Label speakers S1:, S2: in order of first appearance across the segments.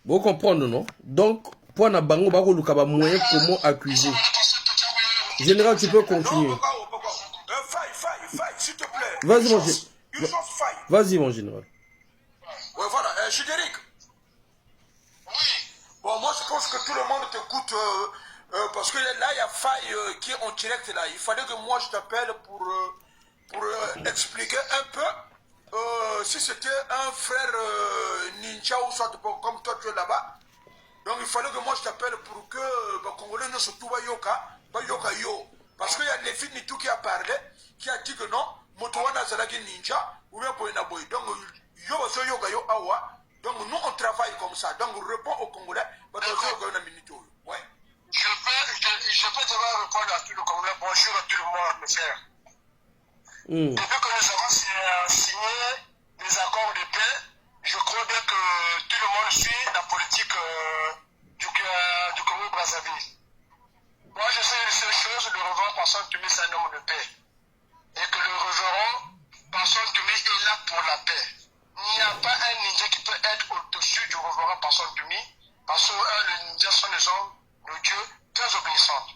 S1: Vous comprenez, non? Donc, pour na bango, bako lukaba moyen comment accuser. Général, tu peux continuer.
S2: Faille, s'il te plaît.
S1: Vas-y, mon général. Vas-y, mon général.
S2: Ouais, voilà, Gédéric. Oui. Bon, moi, je pense que tout le monde t'écoute parce que là, il y a Faille qui est en direct là. Il fallait que moi, je t'appelle pour expliquer un peu si c'était un frère ninja ou soit comme toi, tu es là-bas. Donc, il fallait que moi, je t'appelle pour que les Congolais ne se trouvent pas yoka yo. Parce qu'il y a Lévi Nitou qui a parlé, qui a dit que non, Motowana Zalagi ninja, ou bien Boyna Boy. Donc, yoga yo awa. Donc, nous, on travaille comme ça. Donc, on répond aux Congolais. Ouais. Je peux d'abord répondre à tout le Congolais. Bonjour à tout le monde, mes frères. Depuis que nous avons signé des accords de paix, je crois bien que tout le monde suit la politique du Congo-Brazzaville. Moi, je sais une seule chose, le reverend Passon Tumi, c'est un homme de paix. Et que le reverend Passon Tumi est là pour la paix. Il n'y a pas un ninja qui peut être au-dessus du reverend Passon Tumi, parce que les ninjas sont des hommes de Dieu très obéissants.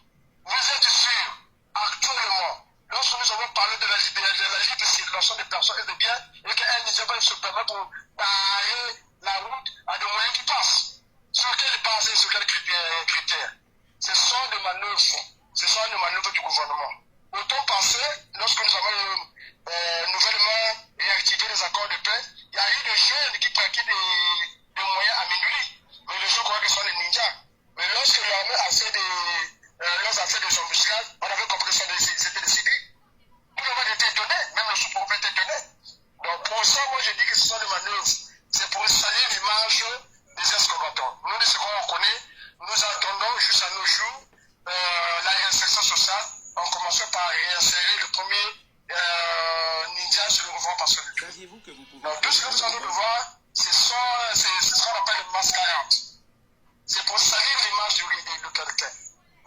S2: Vous êtes sûrs, actuellement, lorsque nous avons parlé de la libre circulation des personnes et des biens, et qu'un ninja va se permettre pour barrer la route à des moyens qui passent. Sur quelle base et sur quels critères? Ce sont des manœuvres. Ce sont des manœuvres du gouvernement. Au temps passé, lorsque nous avons nouvellement réactivé les accords de paix, il y a eu des jeunes qui pratiquaient des moyens à minuit. Mais les gens croient que ce sont des ninjas. Mais lorsque l'armée a fait des embuscades, on avait compris que c'était des civils. Tout le monde était étonné, même le sous-préfet était étonné. Donc pour ça, moi je dis que ce sont des manœuvres. C'est pour salir l'image des ex-combattants. Nous, ce qu'on connaît, nous attendons jusqu'à nos jours la réinsertion sociale. On commençait par réinsérer le premier ninja sur le revoir par celui. Donc tout ce que nous allons devoir, c'est ce qu'on appelle le mascarade. C'est pour salir l'image de quelqu'un.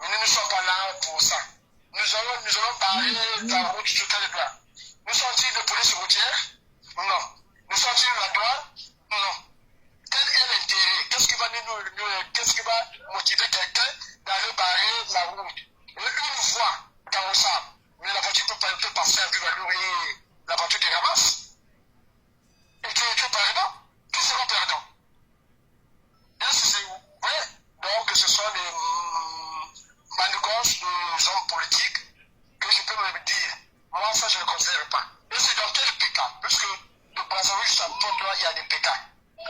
S2: Mais nous ne sommes pas là pour ça. Nous allons parler de la route sur quel plan. Nous sommes-ils de police routière? Non. Nous sommes-ils de la douane? Non. Quel est l'intérêt? Qu'est-ce qui va motiver quelqu'un d'aller barrer la route? Une voie carrossable, mais la voiture peut passer à vue la voiture qui ramasse. Et tu es perdant? Qui sera perdant? Ouais. Donc ce sont des manigances des hommes politiques que je peux me dire. Moi, ça, je ne considère pas. Et c'est dans quel pécat? Puisque de Brazzaville jusqu'à Pont-Noir, il y a des pécats.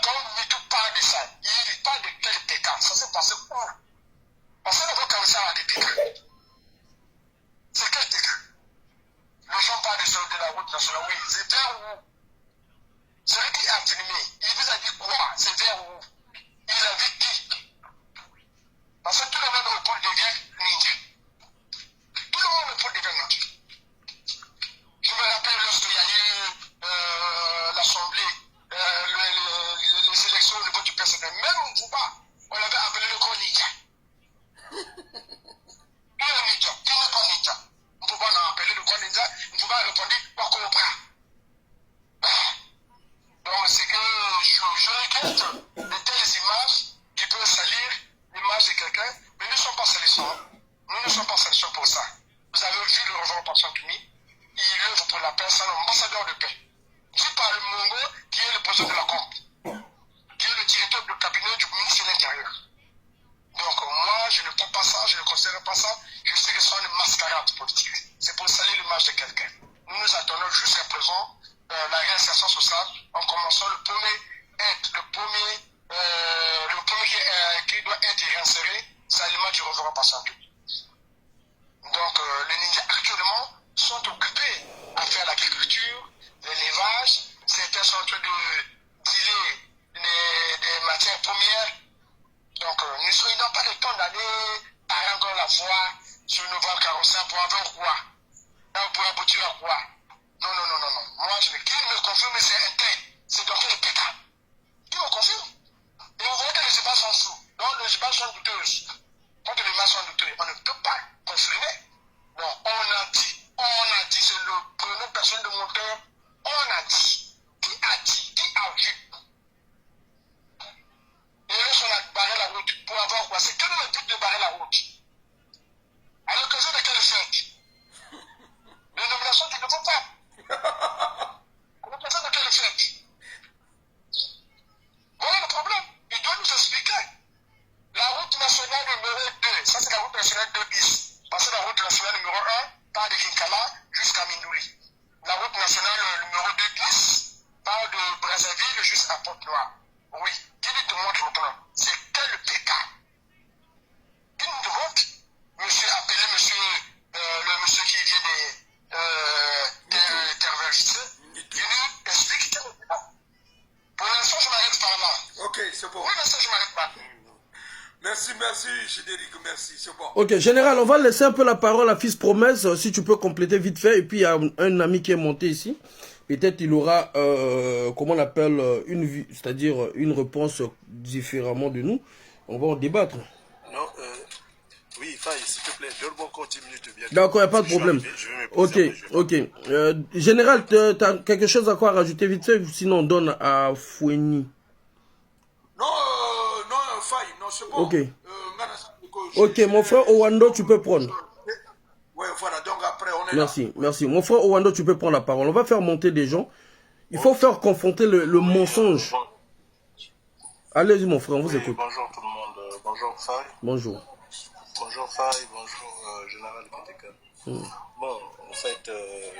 S2: Quand Mitou parle de ça, il parle de quel pécat? Ça s'est passé où? Parce qu'on veut comme ça à des pécats. C'est quel pécat? Les gens parlent de la route nationale. Oui, c'est vers où? Celui qui a filmé, il vous a dit quoi? C'est vers où? Il a vu qui? Parce que tout le monde au pôle devient ninja. Tout le monde au pôle devient ninja. Je me rappelle lorsqu'il y a eu l'Assemblée, les élections au niveau du PSD, même Mouba, on l'avait appelé le grand ninja. Qui est le ninja? Qui n'est pas ninja? Mouba l'a appelé le grand ninja, Mouba a répondu, pas Cobra. Donc c'est que je regrette de telles images qui peuvent salir l'image de quelqu'un, mais nous ne sommes pas salissants. Nous ne sommes pas salissants pour ça. Vous avez vu le rejoint par Saint-Tumi, il œuvre pour la paix, c'est un ambassadeur de paix. Dit par le Mongo, qui est le président de la COP, qui est le directeur du cabinet du ministre de l'Intérieur. Donc moi, je ne prends pas ça, je ne considère pas ça, je sais que ce sont des mascarades politiques. C'est pour salir l'image de quelqu'un. Nous nous attendons jusqu'à présent la réinsertion sociale en commençant le premier qui doit être réinséré, c'est l'image du reverend passant. Donc les ninjas actuellement sont occupés à faire l'agriculture, l'élevage, certains sont en train de dealer des matières premières. Donc nous n'avons pas le temps d'aller par encore la voie sur une voie carrossable pour avoir quoi? Pour aboutir à quoi? Non. Moi, qui me confirme, c'est un tel. C'est dans quel pétard? Qui me confirme? Et on voit que les images sont fous. Donc, les images sont douteuses. Quand les images sont douteuses, on ne peut pas confirmer. Donc, on a dit, c'est le première personne de monteur. On a dit. Qui a dit? Qui a vu? Et là, son
S3: c'est bon.
S2: Oui, monsieur, je ne m'arrête pas.
S3: Merci, générique, merci, c'est bon.
S1: Ok, général, on va laisser un peu la parole à Fils Promesse, si tu peux compléter vite fait. Et puis, il y a un ami qui est monté ici. Peut-être il aura, comment on appelle, c'est-à-dire une réponse différemment de nous. On va en débattre.
S4: Non, oui, Faye, s'il te plaît, donne-moi encore 10 minutes.
S1: D'accord, il n'y a pas de problème. Ok. Général, tu as quelque chose à quoi rajouter vite fait, sinon on donne à Foueni.
S3: Non, Faye, non, c'est bon.
S1: Ok. Ok, mon frère Owando, tu peux prendre.
S3: Ouais, voilà, donc après on est
S1: Merci. Mon frère Owando, tu peux prendre la parole. On va faire monter des gens. Il faut faire confronter le mensonge. Allez-y, mon frère, on vous écoute.
S4: Bonjour tout le monde. Bonjour Faye.
S1: Bonjour.
S4: Bonjour Faye, bonjour Général Kiteka. Bon, en fait,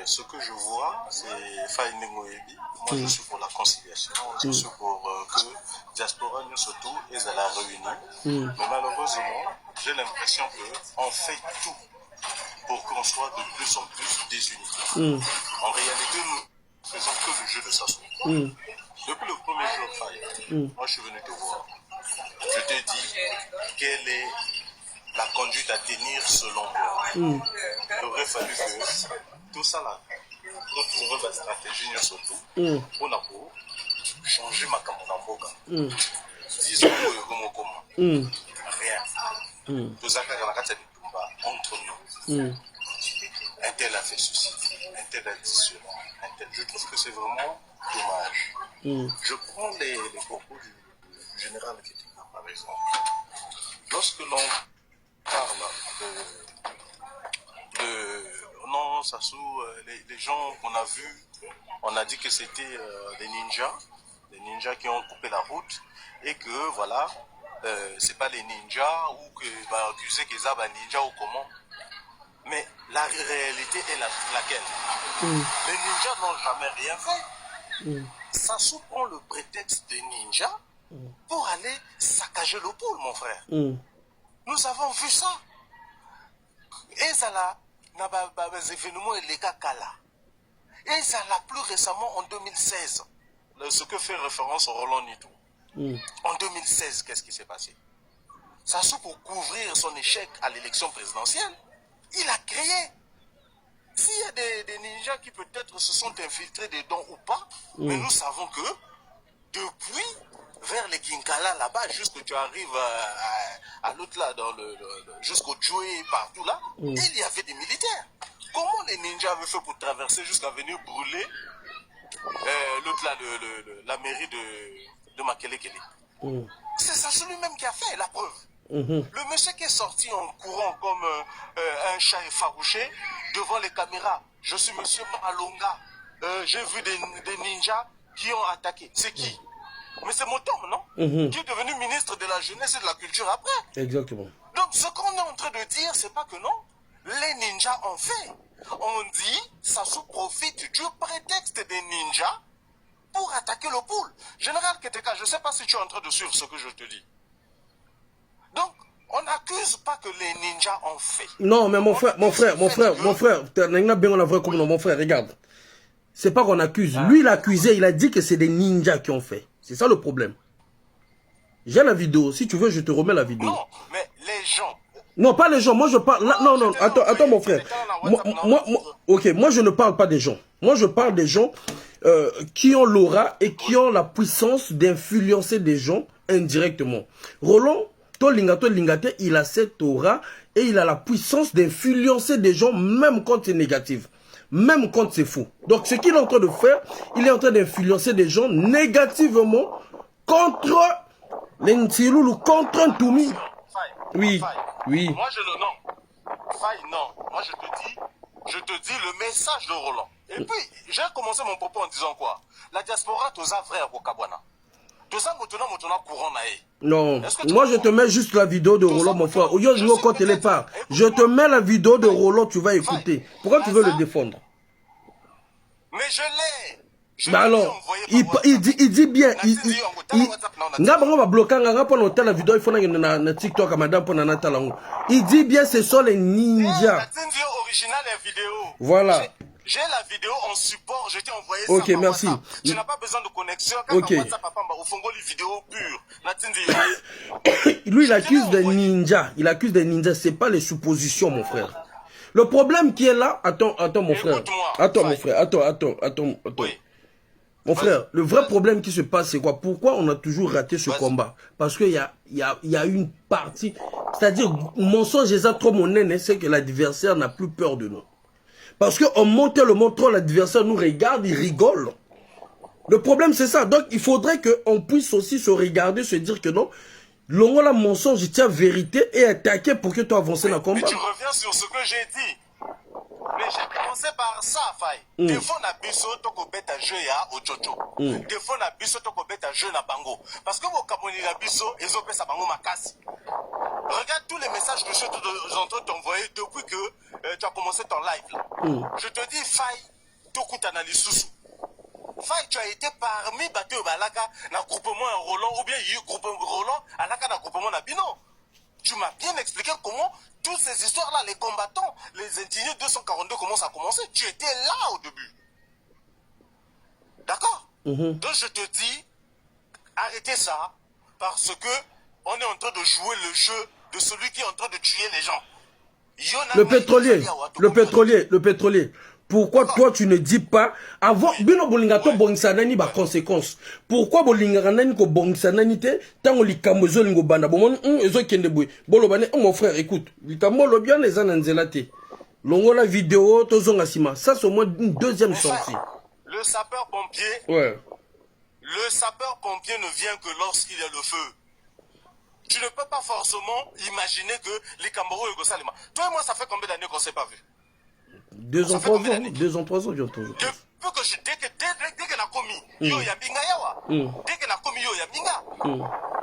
S4: ce que je vois, c'est Faye Nengoebi. Moi, je suis pour la conciliation. Je suis pour que diaspora nous surtout et à la réunion. Mais malheureusement, j'ai l'impression qu'on fait tout pour qu'on soit de plus en plus désunis. En réalité, nous faisons que le jeu de Sassou. Depuis le premier jour, Faye, moi je suis venu te voir. Je te dis quelle est la conduite à tenir selon moi. Il aurait fallu que tout ça là, nous trouvions la stratégie surtout pour changer ma campagne. Disons que rien. Tout ça entre nous. Un tel a fait ceci, un tel a dit cela, un tel. Je trouve que c'est vraiment dommage. Je prends les propos du général Ketika, par exemple. Lorsque l'on parle non, Sassou, les gens qu'on a vus, on a dit que c'était des ninjas qui ont coupé la route et que voilà, c'est pas les ninjas ou que va accuser qu'ils ont des ninjas ou comment. Mais la réalité est laquelle? Les ninjas n'ont jamais rien fait. Sassou prend le prétexte des ninjas pour aller saccager le pôle, mon frère. Nous avons vu ça. Et ça là, les événements et les cas là. Et ça là, plus récemment en 2016, ce que fait référence au Roland Nidou. En 2016, qu'est-ce qui s'est passé? Sassou, pour couvrir son échec à l'élection présidentielle, il a créé. S'il y a des ninjas qui peut-être se sont infiltrés dedans ou pas, mais nous savons que depuis, vers les Kinkala là-bas, jusqu'à tu arrives à l'autre là, jusqu'au Djoué, partout là, il y avait des militaires. Comment les ninjas avaient fait pour traverser jusqu'à venir brûler l'autre là, la mairie de Makelekele? C'est Sassou lui-même qui a fait la preuve. Le monsieur qui est sorti en courant comme un chat effarouché devant les caméras. Je suis monsieur Malonga. J'ai vu des ninjas qui ont attaqué. C'est qui? Mais c'est Motom, non? Qui est devenu ministre de la Jeunesse et de la Culture après.
S1: Exactement.
S4: Donc ce qu'on est en train de dire, c'est pas que non. Les ninjas ont fait. On dit, Sassou profite du prétexte des ninjas pour attaquer le pôle. Général Keteka, je ne sais pas si tu es en train de suivre ce que je te dis. Donc, on n'accuse pas que les ninjas ont fait.
S1: Non, mais mon frère, regarde. C'est pas qu'on accuse. Lui, il a accusé, il a dit que c'est des ninjas qui ont fait. C'est ça le problème. J'ai la vidéo. Si tu veux, je te remets la vidéo.
S4: Non, mais les gens.
S1: Non, pas les gens. Moi, je parle. Là, non, attends, mon frère. Moi, je ne parle pas des gens. Moi, je parle des gens qui ont l'aura et qui ont la puissance d'influencer des gens indirectement. Roland, Lingate, il a cette aura et il a la puissance d'influencer des gens, même quand c'est négatif. Même quand c'est faux. Donc, ce qu'il est en train de faire, il est en train d'influencer des gens négativement contre les Ntsiloulou, contre un Toumi. Oui, oui.
S4: Moi, Moi, je te dis le message de Roland. Et puis, j'ai commencé mon propos en disant quoi? La diaspora, tous a frère au Kabwana. Tous a motona courant naé.
S1: Non, moi je te mets juste la vidéo de Roland, mon frère. Je te mets la vidéo de Roland, tu vas écouter. Pourquoi tu veux le défendre?
S4: Mais je l'ai.
S1: Bah alors, il dit bien, il dit bien ce sont les ninjas. Voilà.
S4: J'ai la vidéo en support, je t'ai envoyé
S1: ça. Ok, merci.
S4: WhatsApp. Tu n'as pas besoin de connexion. Quand
S1: ok.
S4: WhatsApp, on fongo les vidéos pures.
S1: Lui, il accuse des ninjas. Il accuse des ninjas. C'est pas les suppositions, mon frère. Le problème qui est là, attends, mon frère. Attends, mon frère. Attends. Oui. Mon frère, le vrai problème qui se passe, c'est quoi? Pourquoi on a toujours raté ce combat? Parce qu'il y a une partie, c'est-à-dire, mensonge et trop mon nez, c'est que l'adversaire n'a plus peur de nous. Parce qu'on monte le montre, l'adversaire nous regarde, il rigole. Le problème, c'est ça. Donc, il faudrait qu'on puisse aussi se regarder, se dire que non, l'ongola mensonge, il tient vérité et attaquer pour que tu avances dans le combat.
S4: Mais tu reviens sur ce que j'ai dit. Mais j'ai commencé par ça, Faye. Des fois, on a biso, toko bête à jeu ya au Jojo. Des fois, on a biso, toko bête à jeu na bango. Parce que vos Camerounais la biso, ils ont fait sa bango ma casse. Regarde tous les messages que je suis en train de t'envoyer depuis que tu as commencé ton live là. Je te dis, Faye, toko t'analyse sous. Faye, tu as été parmi Baté au Balaka, dans groupement Roland, ou bien il y a eu groupement Roland, à la dans groupement Nabino. Tu m'as bien expliqué comment toutes ces histoires-là, les combattants, les indignés 242, comment ça a commencé. Tu étais là au début. D'accord? Donc je te dis, arrêtez ça, parce que on est en train de jouer le jeu de celui qui est en train de tuer les gens.
S1: Le pétrolier. Pourquoi toi tu ne dis pas avant bino bolingato bongsanani ba conséquences? Pourquoi bolinganani ko bongsanani te tango likambo zolingo banda bomon ezo kende boy bolo bane mon frère écoute likambo lo bien les ananzela te longo la vidéo tozonga sima ça c'est au moins une deuxième sortie.
S4: Le sapeur pompier le sapeur pompier ne vient que lorsqu'il y a le feu. Tu ne peux pas forcément imaginer que les Camerounais go salima. Toi et moi ça fait combien d'années qu'on s'est pas vu?
S1: 2 ans, 3 ans, 2 ans, 3 ans, j'ai entendu.
S4: Dès que la commis, yo ya binga yawa. Dès que la commis, yo ya binga.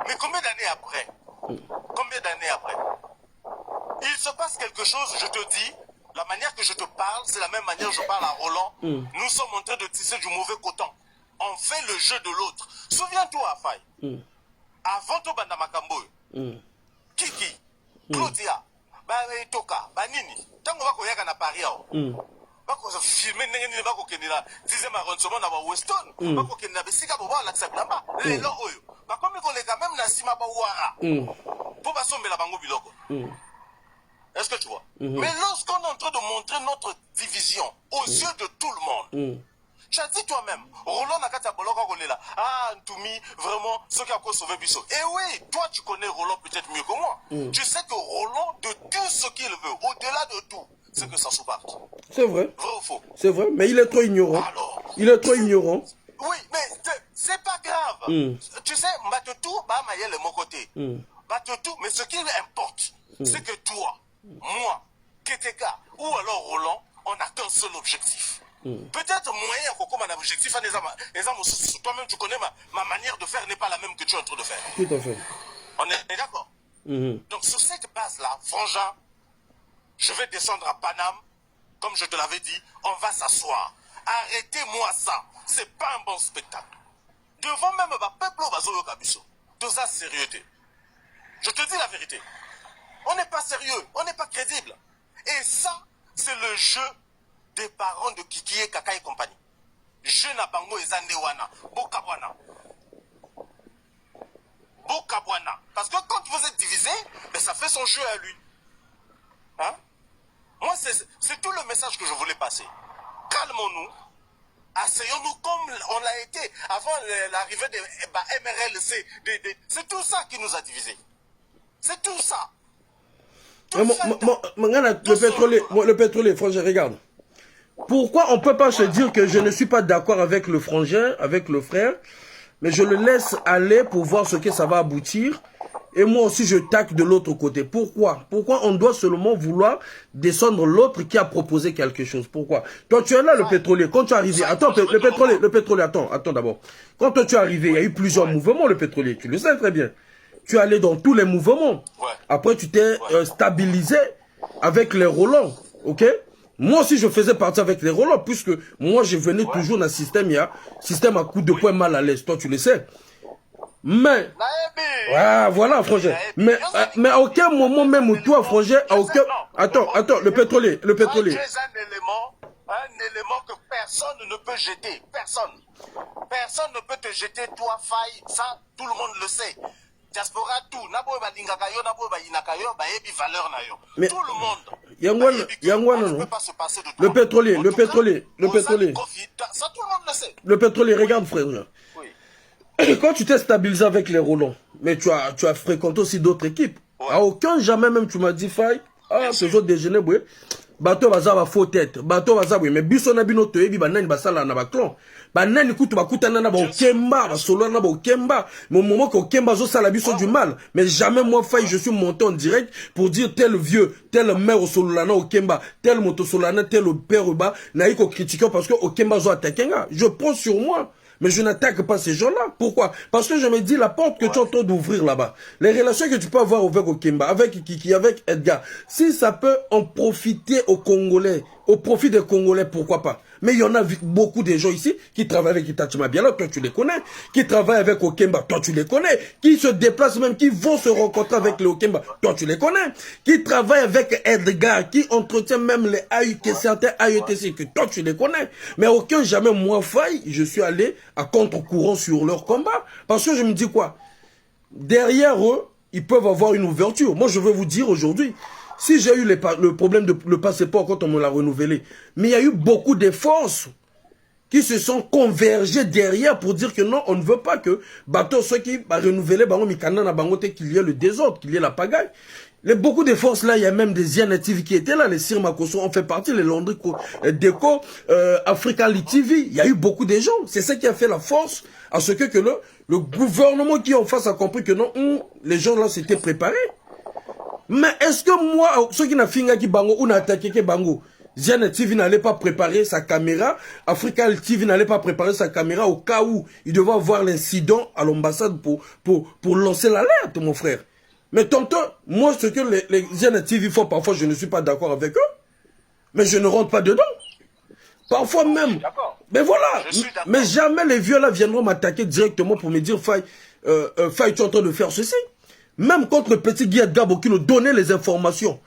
S4: Mais combien d'années après? Il se passe quelque chose, je te dis, la manière que je te parle, c'est la même manière que je parle à Roland. Nous sommes en train de tisser du mauvais coton. On fait le jeu de l'autre. Souviens-toi, Faye. Avant tout banda makambo. Kiki, Claudia, Toka, Banini. Tango bako yaka na Paris ao. Bako se filmer ndenge nini bako kendela 10e arrondissement na ba Weston. Bako kendela besika bo ba la tsabamba. Lelo oyo. Bako mi koleka même na sima ba wara. Po ba sombela bango biloko. Est-ce que tu vois? Mais lorsqu'on est en train de montrer notre division aux yeux de tout le monde. Tu as dit toi-même, Roland Nakata Boloko Golela. Ah, Ntoumi, vraiment, ce qui a sauvé Bisso. Et oui, toi, tu connais Roland peut-être mieux que moi. Tu sais que Roland, de tout ce qu'il veut, au-delà de tout, c'est que ça se parte.
S1: C'est vrai.
S4: Vrai ou faux?
S1: C'est vrai, mais il est trop ignorant.
S4: Alors,
S1: il est trop ignorant.
S4: Oui, mais c'est pas grave. Tu sais, Batotou, bah, Maïel est mon côté. Batotou, mais ce qui importe, c'est que toi, moi, Keteka, ou alors Roland, on n'a qu'un seul objectif. Peut-être moyen qu'on comme un objectif, toi-même tu connais ma manière de faire n'est pas la même que tu es en train de faire.
S1: Tout à fait.
S4: On est d'accord. Donc sur cette base-là, Frangin, je vais descendre à Paname, comme je te l'avais dit, on va s'asseoir. Arrêtez-moi ça, c'est pas un bon spectacle. Devant même le peuple au Bazo Yokabiso, tout ça sérieuxité. Je te dis la vérité. On n'est pas sérieux, on n'est pas crédible. Et ça, c'est le jeu des parents de Kikie, Kaka et compagnie. Je na bango ezandewana, Bokabwana. Bokabwana. Parce que quand vous êtes divisé, ben ça fait son jeu à lui. Hein? Moi, c'est tout le message que je voulais passer. Calmons-nous. Asseyons-nous comme on l'a été avant l'arrivée des MRLC. C'est tout ça qui nous a divisés. C'est tout ça.
S1: Le pétrolier, franchement, regarde. Pourquoi on ne peut pas se dire que je ne suis pas d'accord avec le frangin, avec le frère, mais je le laisse aller pour voir ce que ça va aboutir, et moi aussi je tacle de l'autre côté. Pourquoi on doit seulement vouloir descendre l'autre qui a proposé quelque chose? Pourquoi? Toi tu es là, le pétrolier, quand tu es arrivé, attends, le pétrolier, attends d'abord. Quand toi tu es arrivé, il y a eu plusieurs mouvements, le pétrolier, tu le sais très bien. Tu es allé dans tous les mouvements. Après tu t'es stabilisé avec les Roland, ok? Moi aussi, je faisais partie avec les Roland, puisque moi, je venais toujours dans le système, il y a système à coup de poing mal à l'aise. Toi, tu le sais. Mais, voilà, Frangin. Mais à aucun moment, même toi, Frangin, à aucun... Attends, le pétrolier.
S4: Un élément que personne ne peut jeter. Personne. Personne ne peut te jeter, toi, faille. Ça, tout le monde le sait. Diaspora, tout.
S1: Mais,
S4: tout le monde.
S1: Yangwana,
S4: ne
S1: non?
S4: peut pas se passer de toi.
S1: Le pétrolier,
S4: En
S1: le
S4: tout cas,
S1: pétrolier, le pétrolier.
S4: Ça, tout le monde le sait.
S1: Le pétrolier, regarde, frère.
S4: Oui.
S1: Quand tu t'es stabilisé avec les Roland, mais tu as fréquenté aussi d'autres équipes.
S4: Ouais.
S1: À aucun jamais même tu m'as dit, Faye, toujours déjeuner, oui. Bateau baza ba faux tête. Bateau baza oui. Mais biso na bino to yebi banani basala na ba clan. Banani kutu bakuta na ba okemba, ba solo na ba okemba. Mon moment que okemba zo sala biso du mal. Mais jamais moi Faye, je suis monté en direct pour dire tel vieux, tel mère au solo na okemba, tel moto solana, tel père ba na iko critiquer parce que okemba zo attaquer nga. Je prends sur moi. Mais je n'attaque pas ces gens-là. Pourquoi? Parce que je me dis, la porte que tu es en train d'ouvrir là-bas, les relations que tu peux avoir avec Okemba, avec Kiki, avec Edgar, si ça peut en profiter aux Congolais, au profit des Congolais, pourquoi pas? Mais il y en a beaucoup de gens ici qui travaillent avec Itachi Mabiala, toi tu les connais, qui travaillent avec Okemba, toi tu les connais, qui se déplacent même, qui vont se rencontrer avec les Okemba, toi tu les connais, qui travaillent avec Edgar, qui entretiennent même les AUT, certains AETC, que toi tu les connais. Mais aucun jamais moi Faye, je suis allé à contre-courant sur leur combat. Parce que je me dis quoi? Derrière eux, ils peuvent avoir une ouverture. Moi je veux vous dire aujourd'hui, si j'ai eu le problème de le passeport quand on me l'a renouvelé, mais il y a eu beaucoup de forces qui se sont convergées derrière pour dire que non, on ne veut pas que bateau ceux qui va renouveler qu'il y ait le désordre, qu'il y ait la pagaille. Beaucoup de forces là, il y a même des natifs qui étaient là, les Sir Makoso, on fait partie, les Landry Déco, Africa TV, il y a eu beaucoup de gens. C'est ça qui a fait la force à ce que le gouvernement qui en face a compris que non, les gens là s'étaient préparés. Mais est-ce que moi, ceux qui n'ont pas qui bango ou n'a attaqué que bango, Ziana TV n'allait pas préparer sa caméra, Africa TV n'allait pas préparer sa caméra au cas où il devait avoir l'incident à l'ambassade pour lancer l'alerte, mon frère. Mais tantôt, moi, ce que les Ziana TV font, parfois, je ne suis pas d'accord avec eux, mais je ne rentre pas dedans. Parfois même. Mais voilà. Mais jamais les vieux là viendront m'attaquer directement pour me dire, Faye, Faye, tu es en train de faire ceci. Même quand le petit Guy Gabo qui nous donnait les informations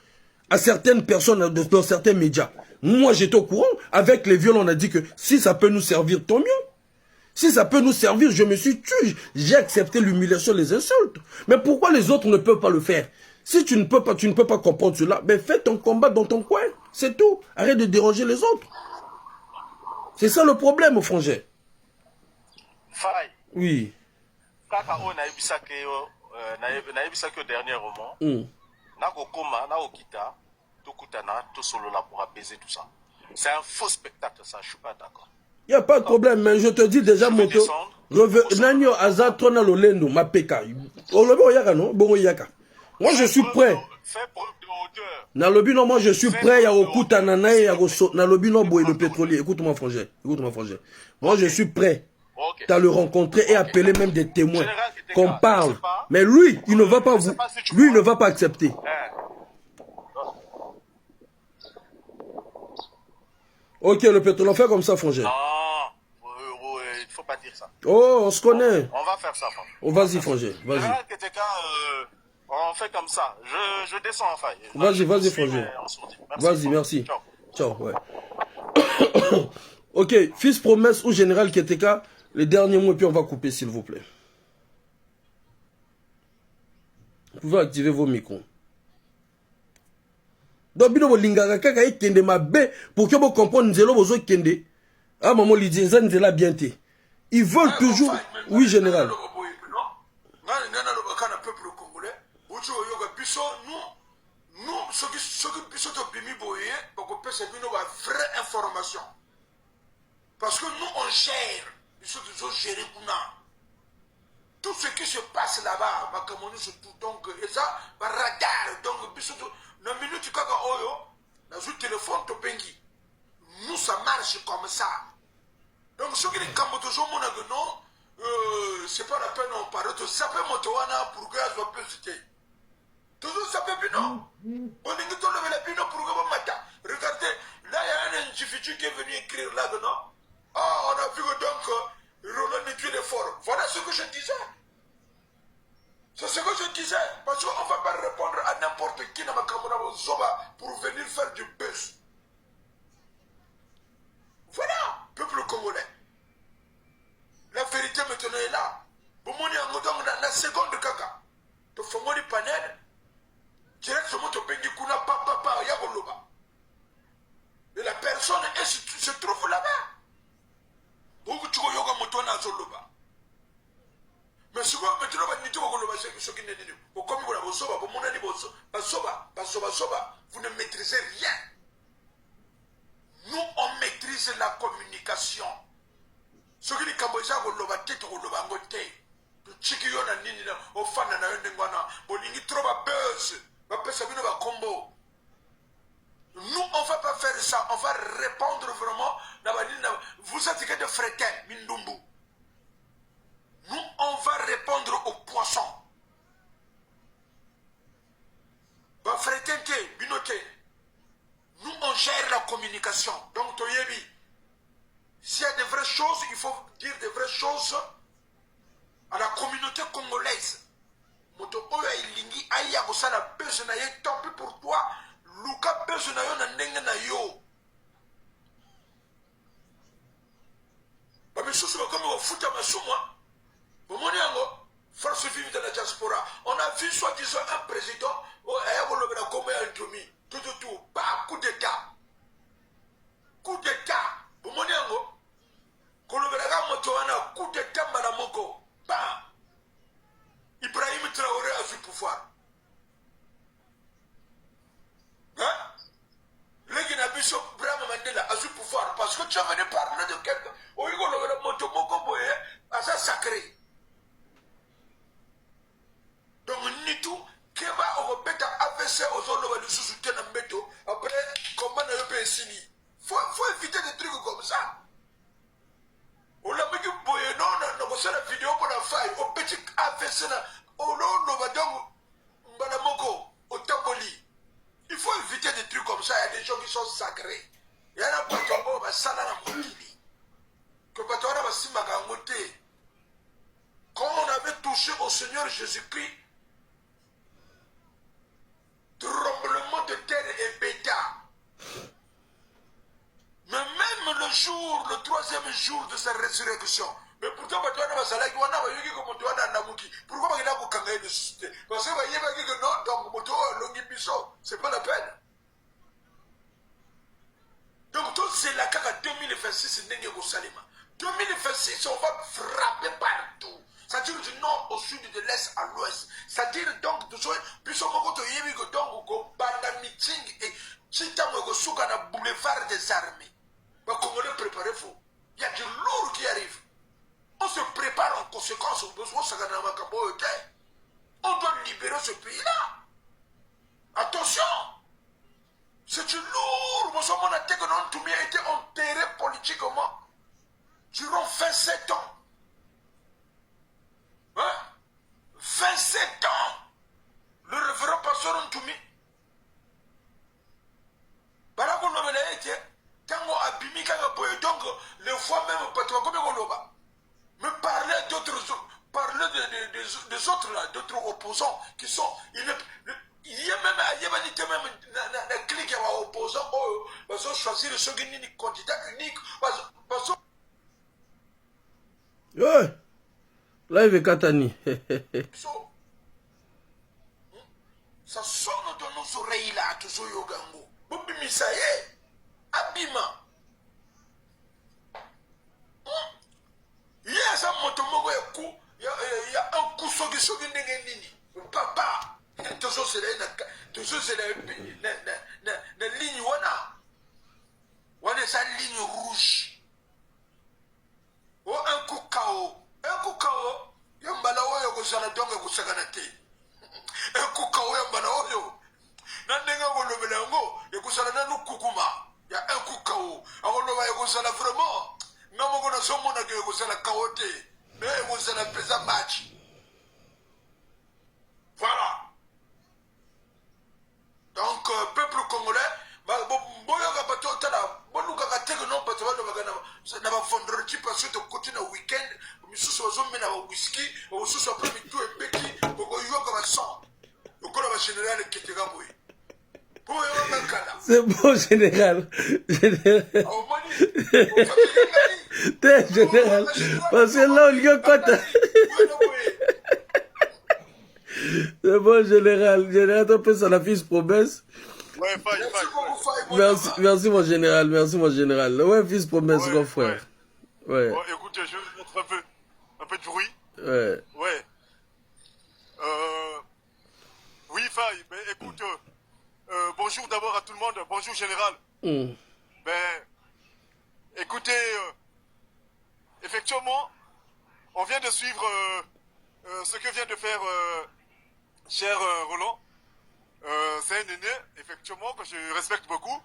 S1: à certaines personnes dans certains médias, moi j'étais au courant. Avec les viols, on a dit que si ça peut nous servir, tant mieux. Si ça peut nous servir, je me suis tué. J'ai accepté l'humiliation, les insultes. Mais pourquoi les autres ne peuvent pas le faire? Si tu ne peux pas comprendre cela, ben fais ton combat dans ton coin. C'est tout. Arrête de déranger les autres. C'est ça le problème, mon frangin.
S4: Faye.
S1: Oui.
S4: Kaka o na ebisake yo naebisaki dernièrement nakokoma nakokita tokutana tosolola pour apaiser tout ça. C'est un faux spectacle ça, je suis pas d'accord.
S1: Il n'y a pas de problème, mais je te dis déjà moto Nanyo Azatrona Lolendo Mapeka. Moi je suis prêt. Moi je suis prêt à okuta nanae à nalobino boy le pétrolier. Écoute-moi frangin. Moi je suis prêt. Tu as le rencontrer et appeler même des témoins qu'on parle. Mais lui, il ne va pas vous. Lui, il ne va pas accepter. Ok, le pétrole, on fait comme ça, frangin.
S4: Non, il ne faut pas dire ça.
S1: Oh, on se connaît.
S4: On va faire ça, frangin.
S1: Oh, vas-y, frangin, vas-y.
S4: On fait comme ça. Je descends en faille.
S1: Vas-y, frangin. Vas-y, merci. Ciao, ouais. Ok, fils promesse ou général Keteka, les derniers mots et puis on va couper, s'il vous plaît. Vous pouvez activer vos micros. Donc, bino lingaka kaka ekende mabe pour que vous compreniez nzelo bozo kende. Ah maman Lydie nzela bien té. Ils veulent toujours. Oui général.
S3: Parce que nous on gère. Ils ont géré tout ce qui se passe là-bas, donc, et ça, radar, donc, la minute que dans le téléphone, nous, ça marche comme ça. Donc, ce qui est comme toujours, c'est pas la peine d'en parler. Ça peut monter pour que ça soit plus. Toujours ça peut bien, non? On est tout levé la pino pour que matin. Regardez, là, il y a un individu qui est venu écrire là-dedans. Ah, on a vu donc. Roland n'est plus fort. Voilà ce que je disais. C'est ce que je disais. Parce qu'on ne va pas répondre à n'importe qui dans ma caméra pour venir faire du buzz. peuple congolais. La vérité maintenant est là. Bon, mon dans la seconde caca. Tu fais mon panel. Directement, tu peux dire qu'on a papa, yagoloba. Et la personne se trouve là-bas. Beaucoup de choses yoga moto na zoloba. Mais si vous mettez là-bas, ni tout le monde c'est ce qui n'est pas. Au comme vous l'avez soba, mon ami soba, vous ne maîtrisez rien. Nous on maîtrise la communication. Ce qui est kamboja goloba tete goloba ngote. Tu chikiyo na nini na ofana na yende ngwana. Bolingi trop ba buzz, ba pesa bino ba combo. Nous, on ne va pas faire ça. On va répondre vraiment. Vous êtes que des frétins, Mindumbu. Nous, on va répondre aux poissons. Nous, on gère la communication. Donc, Toyebi, s'il y a de vraies choses, il faut dire de vraies choses à la communauté congolaise. Moto Oya Ilingi, Aya Gosala, Besonaye, tant pis pour toi. Luka beso na yo na ndenge na yo. Babi susu comme au foot à masumwa. Bomoni yango force vive de la diaspora. On a vu soi-disant un président au ayagolobela comme un domi. Tout pas coup d'état. Coup d'état. Bomoni yango kolobela ga moto wana coup d'état malamoko. Ba Ibrahim Traoré a su pouvoir. Le Bishop Brahma Mandela a su pouvoir parce que tu as venu parler de quelqu'un. Au Hugo le Motomoko Boye, à ça sacré. Donc, Nitu, Keba, on va AVC aux zones de sous-soutien en métaux. Après, comment on peut essayer? Faut éviter des trucs comme ça. On l'a mis que Boye, non, on a la vidéo pour la faille. Au petit AVC, on va donc, Mbalamoko, au Tamboli. Il faut éviter des trucs comme ça. Il y a des gens qui sont sacrés. Il y en a pas qui ont ça dans la motili. Que quand on a simba gangoté, quand on avait touché au Seigneur Jésus-Christ, tremblement de terre et bêta. Mais même le jour, le troisième jour de sa résurrection, mais pourtant, pourquoi il a pas de susciter? Parce que non, donc, c'est pas la peine. Donc, tout c'est la caca 2026, 2026, on va frapper partout. C'est-à-dire du nord au sud, de l'est à l'ouest. C'est-à-dire donc, tout ça, puis on va donc, meeting et Chitamogo Soukana boulevard des armées. Mais comment le préparez-vous? Il y a du lourd qui arrive. On se prépare en conséquence aux besoins. On doit libérer ce pays-là. Attention. C'est du lourd. On a été enterré politiquement durant 27 ans. Hein? 27 ans. Le révérend pasteur Ntoumi. Donc, les fois même, mais parler d'autres, parler des autres là, d'autres opposants qui sont. Il y a même la clique opposant, parce qu'on choisit le candidat unique.
S1: Ouais, live Katani.
S3: Ça sonne dans nos oreilles là, toujours Yogango. Bobi Misaye, Abima. Il y a un motomogo il y a un coup sogi nini. Papa, toujours c'est la ligne wana sa ligne rouge. Oh un coup KO, yambala oyo kozala donga kusakana te. Un coup KO yambala oyo. Nandenga kolobela ngo ekusala nanu kukuma. Il y a un coup KO. Akoloba ekusala vraiment. Non, on a son monde qui vous a la carotte, mais vous avez un présent match. Voilà. Donc, peuple congolais, parce que côté le week-end, whisky,
S1: c'est bon, général. T'es général. Parce que là, on y a quoi? C'est bon, général. Général, ton père, ça la fille promesse.
S4: Ouais, faille.
S1: Merci, mon général. Merci, mon général. Ouais, fils promesse,
S4: Ouais,
S1: grand frère. Ouais.
S4: Bon, écoute, je vais mettre un peu de bruit.
S1: Ouais.
S4: Ouais. Oui, faille. Mais écoute, bonjour d'abord à tout le monde. Bonjour, général. Ben, écoutez, effectivement, on vient de suivre ce que vient de faire cher Roland. C'est un aîné, effectivement, que je respecte beaucoup.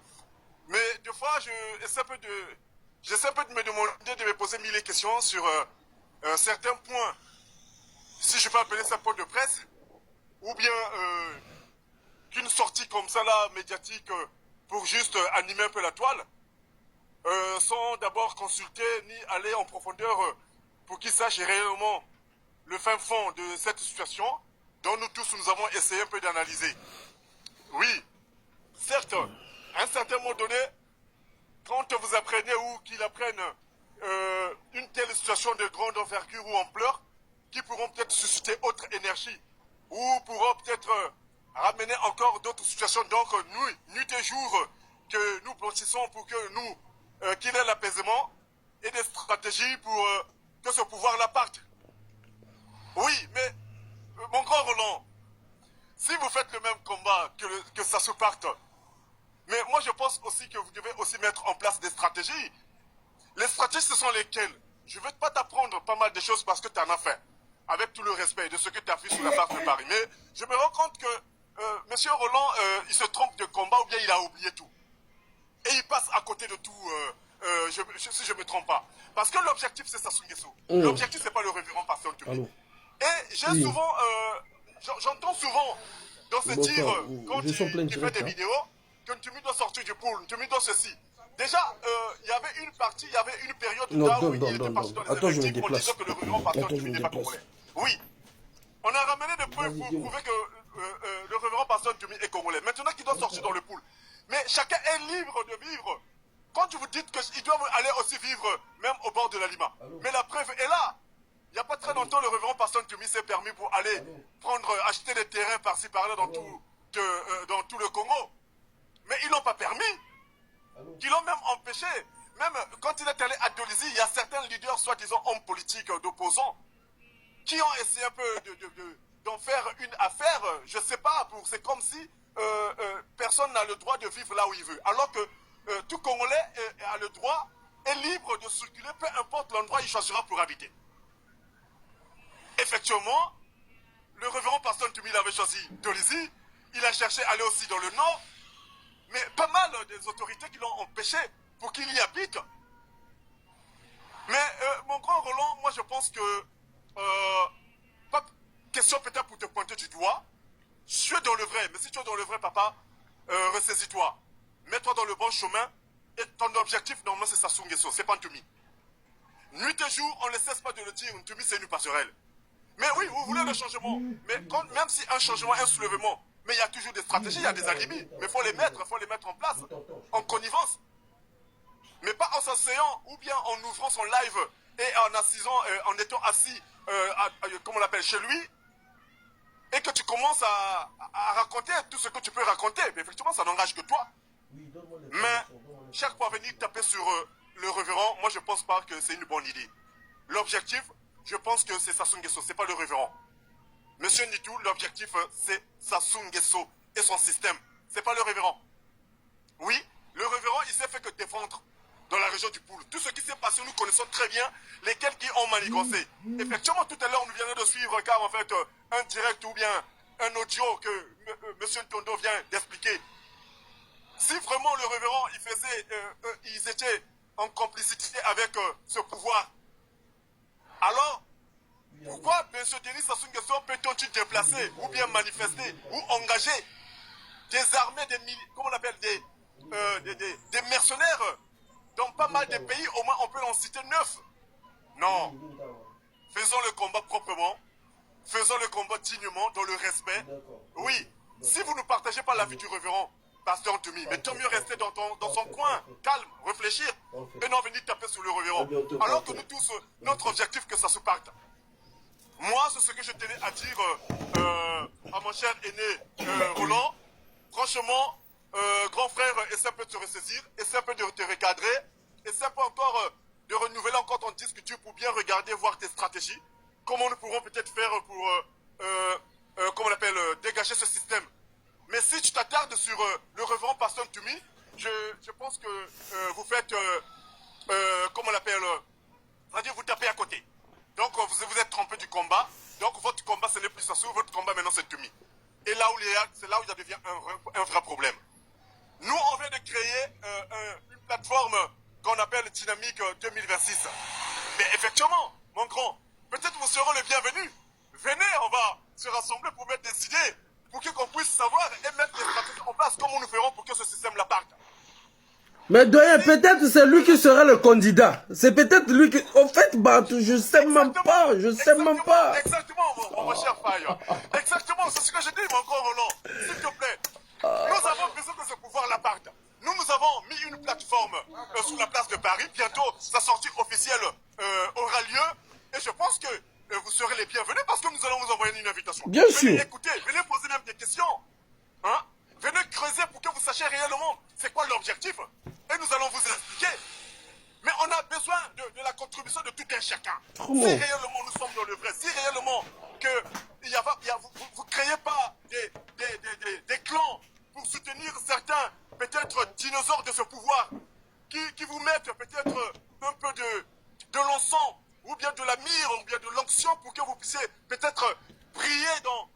S4: Mais des fois, j'essaie un peu de me demander, de me poser mille questions sur certains points, si je peux appeler ça point de presse, ou bien qu'une sortie comme ça, là, médiatique, pour juste animer un peu la toile, sans d'abord consulter ni aller en profondeur pour qu'ils sachent réellement le fin fond de cette situation dont nous tous nous avons essayé un peu d'analyser. Oui, certes, à un certain moment donné, quand vous apprenez ou qu'ils apprennent une telle situation de grande envergure ou ampleur, qui pourront peut-être susciter autre énergie, ou pourront peut-être ramener encore d'autres situations, donc nuit et jour, que nous blanchissons pour que nous, qu'il y ait l'apaisement et des stratégies pour que ce pouvoir-là parte. Oui, mais mon grand Roland, si vous faites le même combat, que ça se parte, mais moi je pense aussi que vous devez aussi mettre en place des stratégies. Les stratégies, ce sont lesquelles? Je ne vais pas t'apprendre pas mal de choses parce que tu en as fait, avec tout le respect de ce que tu as vu sur la place de Paris. Mais je me rends compte que Monsieur Roland, il se trompe de combat ou bien il a oublié tout. Et il passe à côté de tout, si je ne me trompe pas. Parce que l'objectif, c'est Sassou Nguesso. L'objectif, c'est pas le révérend pasteur Tumi. Et j'ai souvent, j'entends souvent dans ce tir, quand il fait des vidéos, que Tumi doit sortir du pool, Tumi doit ceci. Déjà, il y avait une partie, il y avait une période où il était parti dans les effectifs en disant que le révérend pasteur Tumi n'est pas congolais. Oui. On a ramené des preuves pour prouver que le révérend pasteur Tumi est congolais. Maintenant qu'il doit sortir dans le pool. Mais chacun est libre de vivre. Quand vous dites qu'ils doivent aller aussi vivre, même au bord de la Lima. Mais la preuve est là. Il n'y a pas très longtemps, le révérend pasteur Tumi s'est permis pour aller acheter des terrains par-ci par-là dans tout le Congo. Mais ils n'ont pas permis. Ils l'ont même empêché. Même quand il est allé à Dolisie, il y a certains leaders, soi-disant hommes politiques d'opposants, qui ont essayé un peu d'en faire une affaire. Je ne sais pas, c'est comme si personne n'a le droit de vivre là où il veut. Alors que tout Congolais a le droit, est libre de circuler, peu importe l'endroit où il choisira pour habiter. Effectivement, le révérend pasteur Tumi avait choisi Dolisie. Il a cherché à aller aussi dans le nord. Mais pas mal des autorités qui l'ont empêché pour qu'il y habite. Mais mon grand Roland, moi je pense que pas question peut-être pour te pointer du doigt. Je suis dans le vrai, mais si tu es dans le vrai, papa, ressaisis-toi. Mets-toi dans le bon chemin. Et ton objectif, normalement, c'est Sassou Nguesso, c'est pas Ntumi. Nuit et jour, on ne cesse pas de le dire, Ntumi, c'est une passerelle. Mais oui, vous voulez le changement. Mais même si un changement, un soulèvement, mais il y a toujours des stratégies, il y a des alibis. Mais il faut les mettre en place, en connivence. Mais pas en s'asseyant ou bien en ouvrant son live et en étant assis, comment on l'appelle, chez lui, et que tu commences à raconter tout ce que tu peux raconter. Mais effectivement, ça n'engage que toi. Mais chaque fois venir taper sur le révérend, moi je pense pas que c'est une bonne idée. L'objectif, je pense que c'est Sassou Nguesso, c'est pas le révérend. Monsieur Nitou, l'objectif c'est Sassou Nguesso et son système. C'est pas le révérend. Oui, le révérend il s'est fait que défendre dans la région du Poul. Tout ce qui s'est passé, nous connaissons très bien lesquels qui ont manigancé. Effectivement, tout à l'heure, nous venons de suivre car en fait, un direct ou bien un audio que Monsieur Tondo vient d'expliquer. Si vraiment le révérend, ils étaient en complicité avec ce pouvoir, alors pourquoi M. Denis Sassou Nguesso peut-il déplacer ou bien manifester ou engager des armées, comment on appelle, des mercenaires dans pas mal de pays, au moins on peut en citer 9. Non. Faisons le combat proprement, faisons le combat dignement, dans le respect. Oui, si vous ne partagez pas l'avis du révérend,
S5: Pasteur Tumi. Mais tant mieux rester dans son coin, calme, réfléchir, et non venir taper sur le révérend. Alors que nous tous, notre objectif, que ça se parte. Moi, c'est ce que je tenais à dire à mon cher aîné Roland. Franchement, grand frère, essaie un peu de se ressaisir, essaie un peu de te recadrer, essaie un peu encore de renouveler encore ton disque dur pour bien regarder, voir tes stratégies. Comment nous pourrons peut-être faire pour, comment on appelle, dégager ce système. Mais si tu t'attardes sur le révérend Pasteur Tumi, je pense que vous faites, comment on l'appelle, c'est-à-dire vous tapez à côté. Donc vous êtes trompé du combat. Donc votre combat ce n'est plus Sassou, votre combat maintenant c'est Tumi. Et là où c'est là où ça devient un vrai problème. Nous on vient de créer une plateforme qu'on appelle Dynamique 2026. Mais effectivement, mon grand, peut-être vous serez le bienvenu. Venez, on va se rassembler pour mettre des idées, pour qu'on puisse savoir et mettre des stratégies en place, comment nous ferons pour que ce système-là parte.
S1: Mais doyen, peut-être c'est lui qui sera le candidat. C'est peut-être lui qui... En fait, bah, je sais même pas. Je sais même pas.
S5: Exactement, mon cher Faye. Exactement, c'est ce que je dis, mon grand Roland. S'il te plaît. Nous avons besoin que ce pouvoir-là parte. Nous avons mis une plateforme sur la place de Paris. Bientôt, sa sortie officielle aura lieu. Et je pense que vous serez les bienvenus parce que nous allons vous envoyer une invitation.
S1: Bien sûr.
S5: Venez écouter, venez poser même des questions. Hein? Venez creuser pour que vous sachiez réellement c'est quoi l'objectif. Et nous allons vous expliquer. Mais on a besoin de la contribution de tout un chacun. Si réellement nous sommes dans le vrai, si réellement que vous ne créez pas des clans pour soutenir certains, peut-être dinosaures de ce pouvoir, qui vous mettent peut-être un peu de l'encens, ou bien de la myrrhe, ou bien de l'onction, pour que vous puissiez peut-être briller dans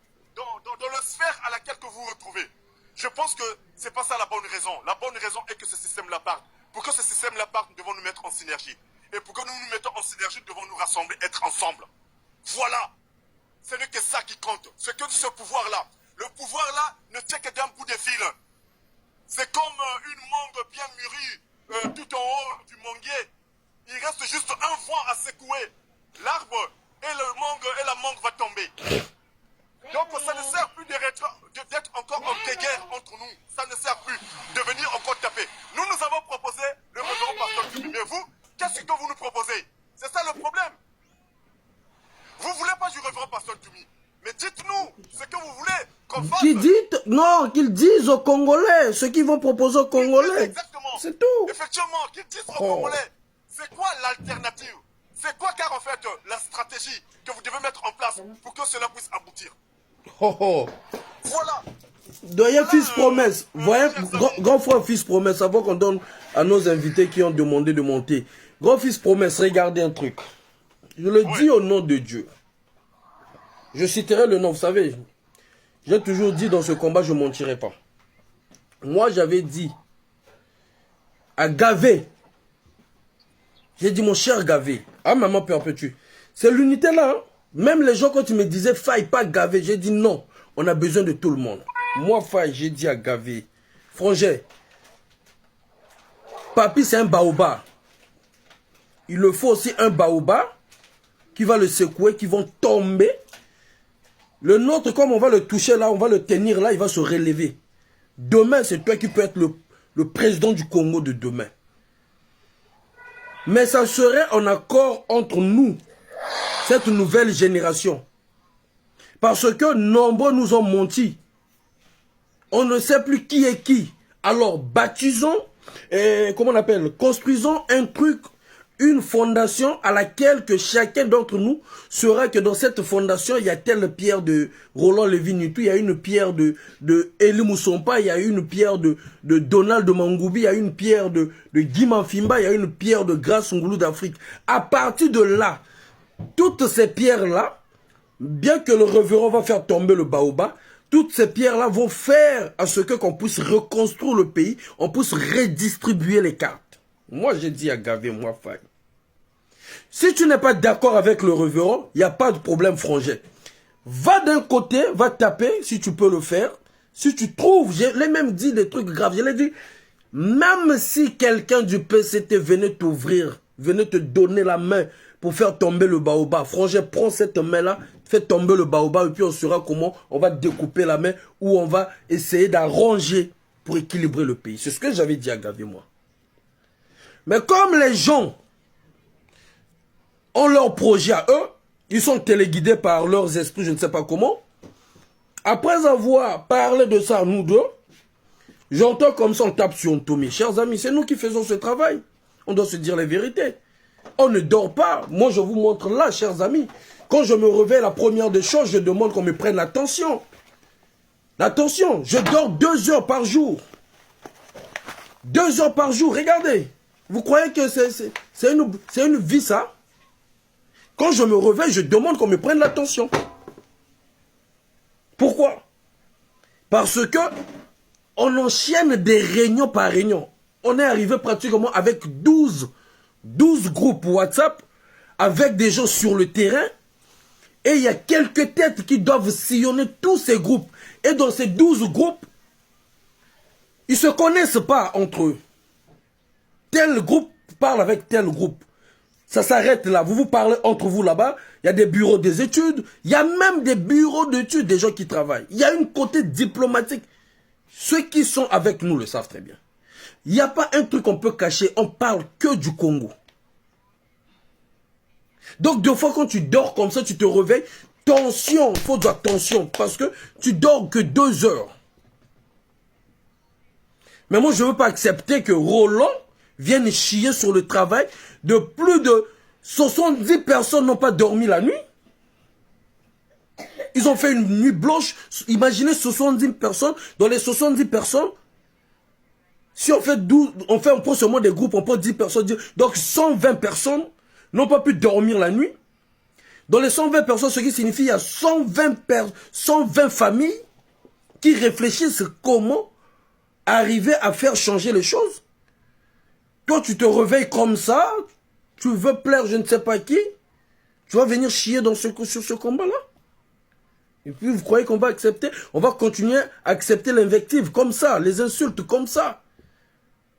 S5: la sphère à laquelle que vous vous retrouvez. Je pense que ce n'est pas ça la bonne raison. La bonne raison est que ce système-là parte. Pour que ce système-là parte, nous devons nous mettre en synergie. Et pour que nous nous mettons en synergie, nous devons nous rassembler, être ensemble. Voilà. Ce n'est que ça qui compte. C'est que ce pouvoir-là. Le pouvoir-là ne tient que d'un bout de fil. C'est comme une mangue bien mûrie tout en haut du manguier. Il reste juste un vent à secouer. L'arbre et la mangue va tomber. Donc ça ne sert plus d'être encore en guerre entre nous. Ça ne sert plus de venir encore taper. Nous avons proposé le révérend Pasteur Tumi. Mais vous, qu'est-ce que vous nous proposez? C'est ça le problème. Vous ne voulez pas du révérend Pasteur Tumi. Mais dites-nous ce que vous voulez qu'on fasse.
S1: Qu'ils disent aux Congolais ce qu'ils vont proposer aux Congolais.
S5: Exactement.
S1: C'est tout.
S5: Effectivement, qu'ils disent aux Congolais. C'est quoi l'alternative? C'est quoi car en fait la stratégie que vous devez mettre en place pour que cela puisse aboutir? Voilà.
S1: Doyen fils promesse. Voyez, grand frère fils promesse, avant qu'on donne à nos invités qui ont demandé de monter. Grand fils promesse, regardez un truc. Je le dis au nom de Dieu. Je citerai le nom, vous savez. J'ai toujours dit dans ce combat, je ne mentirai pas. Moi, j'avais dit à Gavé. J'ai dit, mon cher Gavé, ah maman perpétue, c'est l'unité là. Hein? Même les gens, quand ils me disaient, faille pas Gavé, j'ai dit non, on a besoin de tout le monde. Moi, faille, j'ai dit à Gavé, Frangé, Papi, c'est un baobab. Il le faut aussi un baobab qui va le secouer, qui vont tomber. Le nôtre, comme on va le toucher là, on va le tenir là, il va se relever. Demain, c'est toi qui peux être le président du Congo de demain. Mais ça serait en accord entre nous, cette nouvelle génération. Parce que nombreux nous ont menti. On ne sait plus qui est qui. Alors baptisons, comment on appelle, construisons un truc, une fondation à laquelle que chacun d'entre nous saura que dans cette fondation, il y a telle pierre de Roland Lévy-Nitou, il y a une pierre de Eli Moussompa, il y a une pierre de Donald Mangoubi, il y a une pierre de Guy Manfimba, il y a une pierre de Grace Ngoulou d'Afrique. À partir de là, toutes ces pierres-là, bien que le révérend va faire tomber le baobab, toutes ces pierres-là vont faire à ce que qu'on puisse reconstruire le pays, on puisse redistribuer les cartes. Moi, j'ai dit à Gavé, moi, faille. Si tu n'es pas d'accord avec le révérend, il n'y a pas de problème, Frangé. Va d'un côté, va taper, si tu peux le faire. Si tu trouves, je l'ai même dit des trucs graves, je l'ai dit, même si quelqu'un du PCT venait t'ouvrir, venait te donner la main pour faire tomber le baobab, Frangé, prends cette main-là, fais tomber le baobab et puis on saura comment on va découper la main ou on va essayer d'arranger pour équilibrer le pays. C'est ce que j'avais dit à Gavi, moi. Mais comme les gens ont leur projet à eux, ils sont téléguidés par leurs esprits, je ne sais pas comment. Après avoir parlé de ça, nous deux, j'entends comme ça, on tape sur Ntoumi. Chers amis, c'est nous qui faisons ce travail. On doit se dire la vérité. On ne dort pas. Moi, je vous montre là, chers amis. Quand je me réveille, la première des choses, je demande qu'on me prenne l'attention. L'attention, je dors 2 heures par jour. 2 heures par jour, regardez. Vous croyez que c'est une vie, ça? Quand je me réveille, je demande qu'on me prenne l'attention. Pourquoi? Parce que on enchaîne des réunions par réunion. On est arrivé pratiquement avec 12 groupes WhatsApp, avec des gens sur le terrain. Et il y a quelques têtes qui doivent sillonner tous ces groupes. Et dans ces 12 groupes, ils ne se connaissent pas entre eux. Tel groupe parle avec tel groupe. Ça s'arrête là. Vous vous parlez entre vous là-bas. Il y a des bureaux des études. Il y a même des bureaux d'études des gens qui travaillent. Il y a une côté diplomatique. Ceux qui sont avec nous le savent très bien. Il n'y a pas un truc qu'on peut cacher. On parle que du Congo. Donc, des fois, quand tu dors comme ça, tu te réveilles. Tension, il faut de la tension. Parce que tu dors que 2 heures. Mais moi, je ne veux pas accepter que Roland vienne chier sur le travail de plus de 70 personnes n'ont pas dormi la nuit. Ils ont fait une nuit blanche. Imaginez 70 personnes. Dans les 70 personnes, si on fait 12, on prend seulement des groupes, on prend 10 personnes. Donc 120 personnes n'ont pas pu dormir la nuit. Dans les 120 personnes, ce qui signifie qu'il y a 120 familles qui réfléchissent comment arriver à faire changer les choses. Toi, tu te réveilles comme ça, tu veux plaire je ne sais pas qui, tu vas venir chier sur ce combat-là. Et puis, vous croyez qu'on va accepter? On va continuer à accepter l'invective comme ça, les insultes comme ça.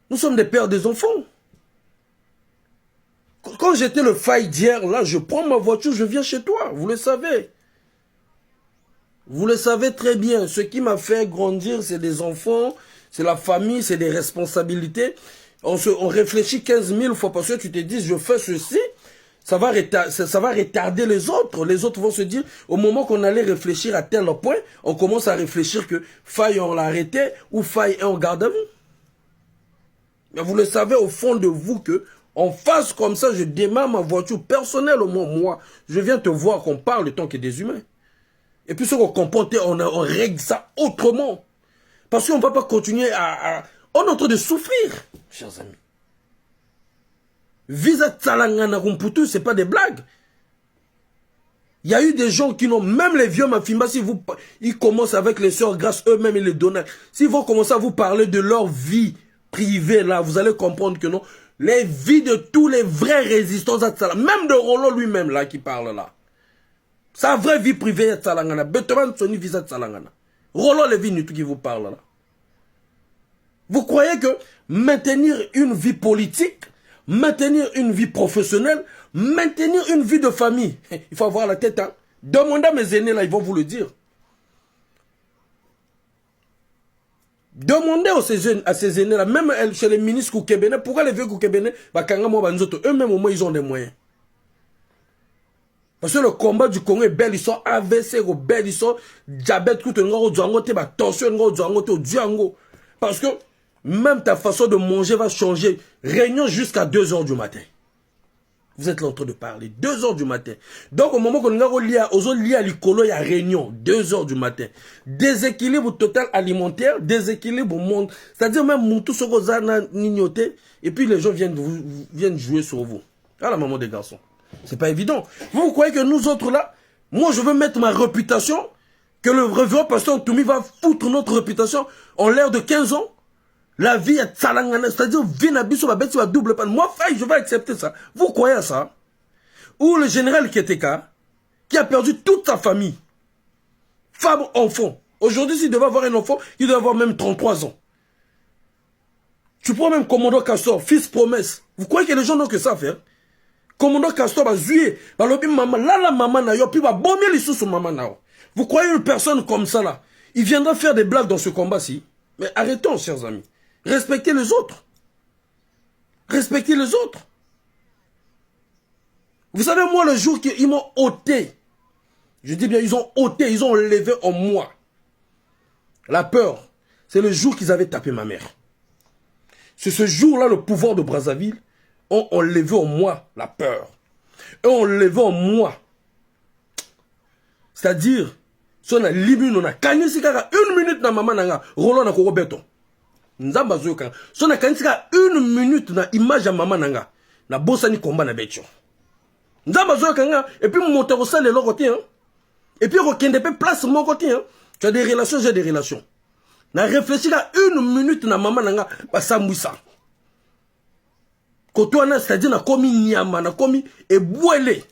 S1: Nous sommes des pères des enfants. Quand j'étais le faille d'hier, là, je prends ma voiture, je viens chez toi. Vous le savez. Vous le savez très bien. Ce qui m'a fait grandir, c'est des enfants, c'est la famille, c'est des responsabilités. On réfléchit 15 000 fois parce que tu te dis, je fais ceci, ça va retarder les autres. Les autres vont se dire, au moment qu'on allait réfléchir à tel point, on commence à réfléchir que faille on l'a arrêté ou faille est en garde à vue. Mais vous le savez au fond de vous que en face comme ça, je démarre ma voiture personnelle au moins moi. Je viens te voir qu'on parle le temps qu'il y a des humains. Et puis ce qu'on comprend, on règle ça autrement. Parce qu'on ne va pas continuer on est en train de souffrir, chers amis. Visa Tsalangana Rumputu, ce n'est pas des blagues. Il y a eu des gens qui n'ont, même les vieux Mafimba, ils commencent avec les sœurs grâce eux-mêmes et les donneurs. S'ils vont commencer à vous parler de leur vie privée, là, vous allez comprendre que non. Les vies de tous les vrais résistants à Tsalangana, même de Roland lui-même, là, qui parle là. Sa vraie vie privée à Tsalangana. Beteman Soni Visa Tsalangana. Roland Lévy, qui vous parle là. Vous croyez que maintenir une vie politique, maintenir une vie professionnelle, maintenir une vie de famille, il faut avoir la tête, hein. Demandez à mes aînés là, ils vont vous le dire. Demandez à ces aînés là, même chez les ministres Koukébéné, pourquoi les vieux Koukébéné, eux-mêmes au moins ils ont des moyens. Parce que le combat du Congo est bel, ils sont AVC, bel, ils sont diabète, tension, parce que même ta façon de manger va changer. Réunion jusqu'à 2 h du matin. Vous êtes là en train de parler. 2 h du matin. Donc au moment qu'on a à l'icolo, il y a réunion. 2 h du matin. Déséquilibre total alimentaire, déséquilibre monde. C'est-à-dire même tout ce que vous avez nignoté. Et puis les gens viennent jouer sur vous. Ah la maman des garçons. C'est pas évident. Vous croyez que nous autres là, moi je veux mettre ma réputation, que le révérend pasteur Ntoumi va foutre notre réputation en l'air de 15 ans? La vie est Tsalangana, c'est-à-dire vie n'abisso ma bête sur la double panne. Moi, faille, je vais accepter ça. Vous croyez à ça? Ou le général Keteka, qui a perdu toute sa famille, femme, enfant. Aujourd'hui, s'il devait avoir un enfant, il doit avoir même 33 ans. Tu prends même Commandant Castor, fils promesse. Vous croyez que les gens n'ont que ça à faire? Commandant Castor va zuer, va l'obéir maman, là la maman n'a yo, puis va bomber les sous sur maman n'a. Vous croyez une personne comme ça là, il viendra faire des blagues dans ce combat-ci? Mais arrêtons, chers amis. Respectez les autres. Respectez les autres. Vous savez, moi, le jour qu'ils m'ont ôté, je dis bien, ils ont ôté, ils ont enlevé en moi la peur. C'est le jour qu'ils avaient tapé ma mère. C'est ce jour-là, le pouvoir de Brazzaville ont enlevé en moi la peur. Et ont enlevé en moi. C'est-à-dire, si on a limite, on a gagné une minute dans maman nanga, Roland na koko béton. Nzamba zoka. Si on a gagné une minute dans image à maman nanga, na bossa ni combat na béton. Nzamba zoka et puis mon moteur au sol est l'autre côté. Et puis on a place mon côté. Tu as des relations, j'ai des relations. Na réfléchir à une minute na maman nanga, ba samouissa. Kotoana, c'est-à-dire na komi nyama, na komi ebouélé.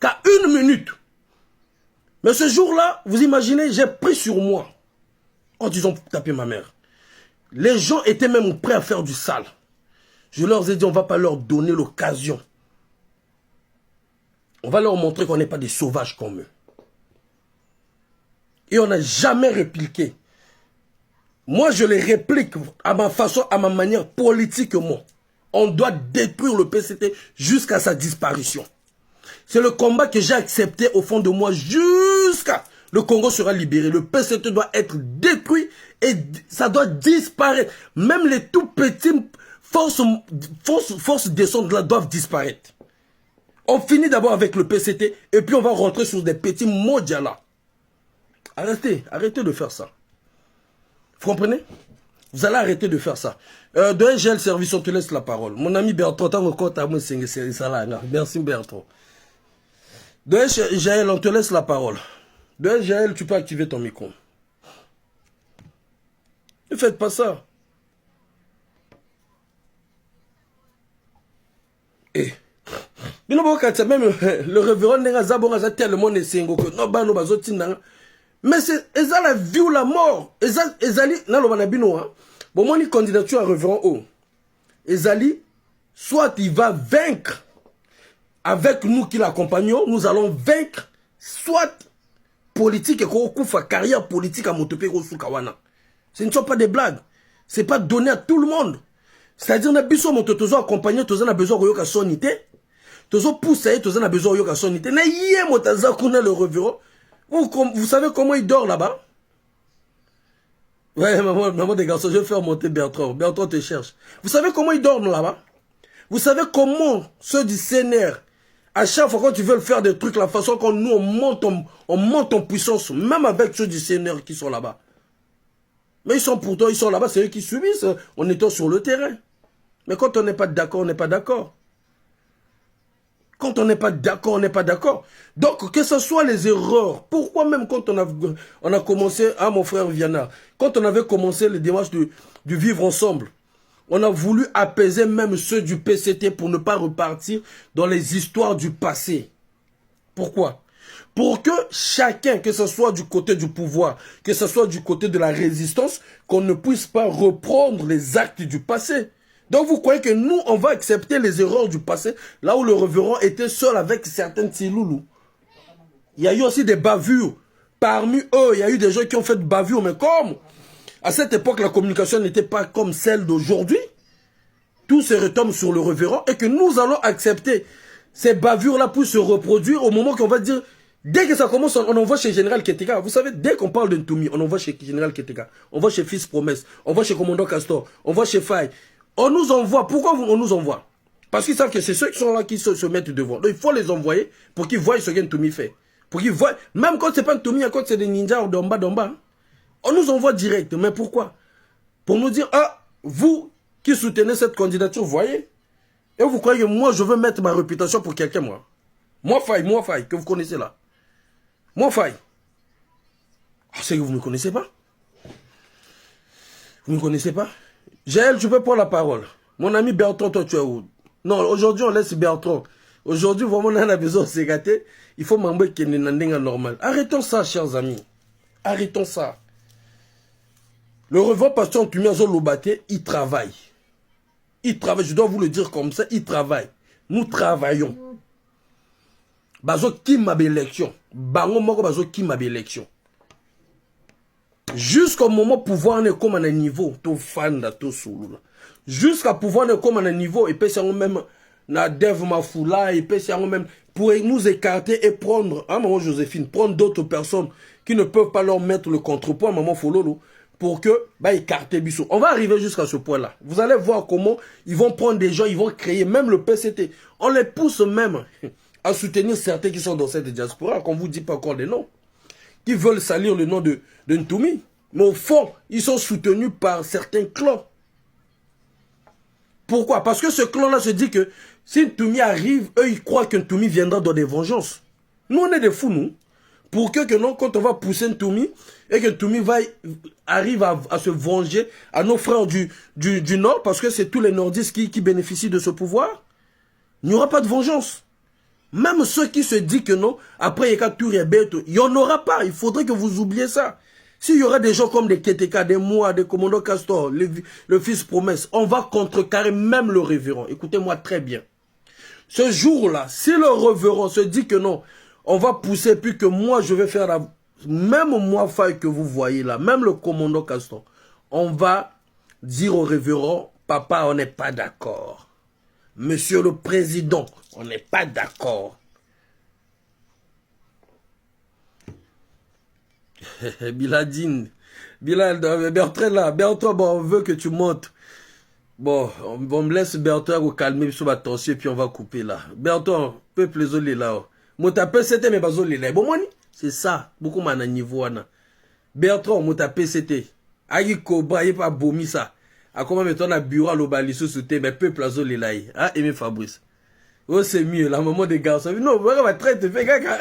S1: Qu'à une minute. Mais ce jour-là, vous imaginez, j'ai pris sur moi. Quand ils ont tapé ma mère. Les gens étaient même prêts à faire du sale. Je leur ai dit, on ne va pas leur donner l'occasion. On va leur montrer qu'on n'est pas des sauvages comme eux. Et on n'a jamais répliqué. Moi, je les réplique à ma façon, à ma manière, politiquement. On doit détruire le PCT jusqu'à sa disparition. C'est le combat que j'ai accepté au fond de moi jusqu'à le Congo sera libéré. Le PCT doit être détruit et ça doit disparaître. Même les tout petits forces descentes là doivent disparaître. On finit d'abord avec le PCT et puis on va rentrer sur des petits Modjala. Arrêtez de faire ça. Vous comprenez? Vous allez arrêter de faire ça. De NGL Service, on te laisse la parole. Mon ami Bertrand, merci Bertrand. De NGL, on te laisse la parole. De NGL, tu peux activer ton micro. Ne faites pas ça. Et même le révérend Nenga tellement nesengo que non ba no bazotinanga. Mais c'est la vie ou la mort. Ezali na lo banabino hein. Bon moi ni candidature à révérend O. Ezali soit il va vaincre avec nous qui l'accompagnons, nous allons vaincre soit politique et koufa carrière politique à Motope Rosukawana. Ce ne sont pas des blagues. C'est pas donné à tout le monde. C'est-à-dire na biso mototozo accompagner tozo na besoin yoka sonité. Tozo pousser tozo na besoin yoka sonité. Na yé motaza kuna le révérend. Vous savez comment il dort là-bas? Ouais, maman des garçons, je vais faire monter Bertrand. Bertrand te cherche. Vous savez comment il dort là-bas? Vous savez comment ceux du CNR, à chaque fois quand tu veux faire des trucs, la façon qu'on nous on monte en puissance, même avec ceux du CNR qui sont là-bas. Mais ils sont pourtant, ils sont là-bas, c'est eux qui subissent en étant sur le terrain. Mais quand on n'est pas d'accord, on n'est pas d'accord. Quand on n'est pas d'accord, on n'est pas d'accord. Donc, que ce soit les erreurs, pourquoi même quand on a commencé, mon frère Viana, quand on avait commencé les démarches du vivre ensemble, on a voulu apaiser même ceux du PCT pour ne pas repartir dans les histoires du passé. Pourquoi? Pour que chacun, que ce soit du côté du pouvoir, que ce soit du côté de la résistance, qu'on ne puisse pas reprendre les actes du passé. Donc vous croyez que nous, on va accepter les erreurs du passé, là où le révérend était seul avec certains Tsiloulou. Il y a eu aussi des bavures. Parmi eux, il y a eu des gens qui ont fait de bavures, mais comme à cette époque, la communication n'était pas comme celle d'aujourd'hui, tout se retombe sur le révérend et que nous allons accepter ces bavures-là pour se reproduire au moment qu'on va dire, dès que ça commence, on envoie chez Général Keteka. Vous savez, dès qu'on parle de Ntoumi, on envoie chez Général Keteka, on va chez Fils Promesse, on va chez Commandant Castor, on va chez Faye. On nous envoie. Pourquoi on nous envoie? Parce qu'ils savent que c'est ceux qui sont là qui se mettent devant. Donc il faut les envoyer pour qu'ils voient ce que Ntoumi fait. Pour qu'ils voient, même quand c'est pas Ntoumi, quand c'est des ninjas ou d'Omba, on nous envoie direct. Mais pourquoi? Pour nous dire, ah, vous qui soutenez cette candidature, voyez. Et vous croyez que moi, je veux mettre ma réputation pour quelqu'un, moi. Moi Faye, que vous connaissez là. Moi Faye. Ah, c'est que vous ne me connaissez pas? Vous ne me connaissez pas? Jaël, tu peux prendre la parole. Mon ami Bertrand, toi, tu es où? Non, aujourd'hui, on laisse Bertrand. Aujourd'hui, vraiment, on a besoin de se gâter. Il faut m'embêter qu'il y ait un normal. Arrêtons ça, chers amis. Arrêtons ça. Le révérend pasteur Ntoumi Lobate, il travaille. Il travaille, je dois vous le dire comme ça, il travaille. Nous travaillons. Bazo qui m'a élection. Bango moko bazo qui m'a élection. Jusqu'au moment pouvoir ne comme un niveau, tout fan, tout sous. Jusqu'à pouvoir ne comme un niveau, et puis c'est même na Dev Mafoula, et puis c'est même pour nous écarter et prendre, à maman Joséphine, prendre d'autres personnes qui ne peuvent pas leur mettre le contrepoids, maman Fololo, pour que, bah, écarter Bissot. On va arriver jusqu'à ce point-là. Vous allez voir comment ils vont prendre des gens, ils vont créer, même le PCT. On les pousse même à soutenir certains qui sont dans cette diaspora, qu'on ne vous dit pas encore les noms, qui veulent salir le nom de Ntoumi. Mais au fond, ils sont soutenus par certains clans. Pourquoi? Parce que ce clan-là se dit que si Ntoumi arrive, eux, ils croient que Ntoumi viendra dans des vengeances. Nous, on est des fous, nous. Pour que non, quand on va pousser Ntoumi, et que Ntoumi arrive à se venger à nos frères du Nord, parce que c'est tous les Nordistes qui bénéficient de ce pouvoir, il n'y aura pas de vengeance. Même ceux qui se disent que non, après Yekatour et Beto, il n'y en aura pas. Il faudrait que vous oubliez ça. S'il y aura des gens comme des Keteka, des Moua, des Commando Castor, le fils promesse, on va contrecarrer même le révérend. Écoutez-moi très bien. Ce jour-là, si le révérend se dit que non, on va pousser, puis que moi, je vais faire la... Même moi, Faye, que vous voyez là, même le Commando Castor, on va dire au révérend, papa, on n'est pas d'accord. Monsieur le Président, on n'est pas d'accord. Biladine, Bertrand là, Bertrand, bon, on veut que tu montes. Bon, on me laisse Bertrand vous calmer sur ma tension et puis on va couper là. Bertrand, peuple les là. Mon tapé c'était mes bazos les là. Bon, c'est ça, beaucoup mana niveau ana. Bertrand, mon tapé c'était. Aïe Cobra, il pas bomi ça. A comment mettre on a bureau à l'obali sous thé, mais peuple azo les là. Ah, Aimé Fabrice. Oh, c'est mieux, la maman des garçons. Non, on va traiter, fait gaga.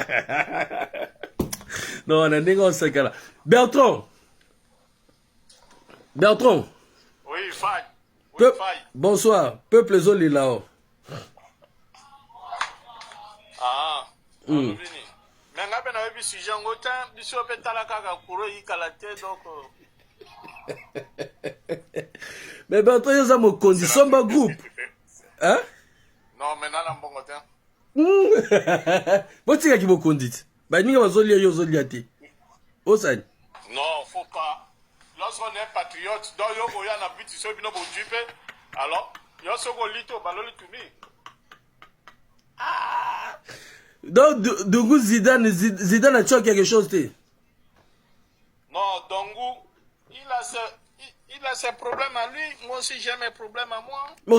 S1: Non, on a négocié ça là. Bertrand.
S3: Oui, Faye. Oui, Faye.
S1: Bonsoir. Peuple Zoli là-haut.
S3: Ah. Mais nga ben avait sujet en autant, biso pe talaka ka kuro yi kalate donc.
S1: Mais Bertrand, il y a mon condition de groupe. Hein?
S3: Non, mais dans le bon côté.
S1: Bon, tu sais qui vous conduit. Bah, nous avons zoli yo zoli ati. Osan.
S3: Non, faut pas. Lorsqu'on est patriote, donc yo boya na biti so bino bo jupe. Alors, yo so go lito baloli tumi.
S1: Donc, Dougou Zidane a tué quelque chose, t'es?
S3: Non, Dongou, il a ses problèmes à lui. Moi aussi, j'ai mes problèmes à moi.
S1: Mais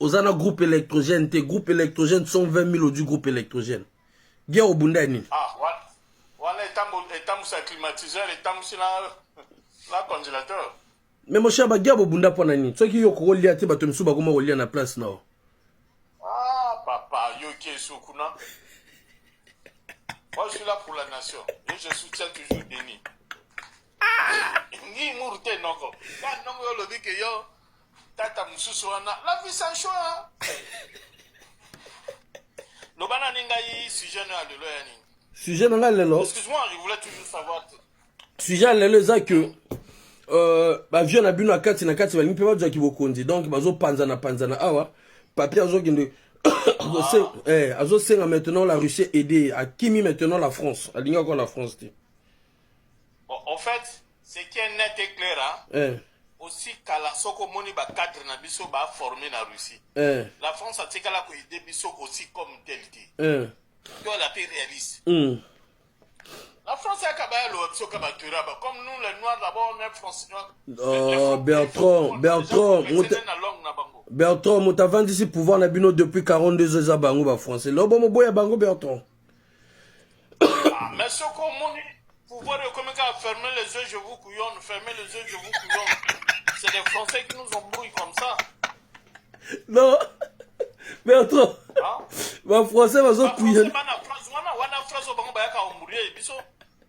S1: Osana groupe électrogène, tes groupes électrogènes sont 20 000 du groupe électrogène. Guerre au Bundani.
S3: Ah, voilà, étant sur climatiseur, étant sur la congélateur.
S1: Mais mon cher, guerre au Bunda Ponani. Ceux qui ont collé à tes bâtons sous Bagoma au lien à la place, non?
S3: Ah, papa, yo qui est soukuna. Moi, je suis là pour la nation. Et je soutiens toujours Denis. Ni mourte noko. Quand non yo le dit que yo tata mususu wana. La vie sans choix. No bana ninga yi sujet na de lo yani.
S1: Sujet na lelo.
S3: Excuse-moi, je voulais toujours savoir.
S1: Sujet lelo za que ba vieux na bino akati na kati ba limpe ba dja ki bokondi. Donc bazo panzana awa. Papier azo kinde azo senga maintenant la Russie aider à Kimi maintenant la France. A linga encore la France.
S3: Bon, en fait, ce qui est net et clair, hein, aussi kala soko moni ba cadre na biso ba formé na Russie. La France a tika la ko aider biso aussi comme tel dit. Tu la paix réaliste. La France a kabaya lo biso ka batura ba comme nous les noirs d'abord on est français.
S1: Oh Bertrand, mon t'as vendu ici pouvoir na bino depuis 42 ans bango ba français. Lo bon mo boya bango Bertrand.
S3: Mais soko moni pouvoir de comment fermer les yeux, je vous couillonne, fermer les yeux, je vous couillonne. C'est les Français qui nous embrouillent comme ça.
S1: Non, Bertrand, ma Français va se couillonne.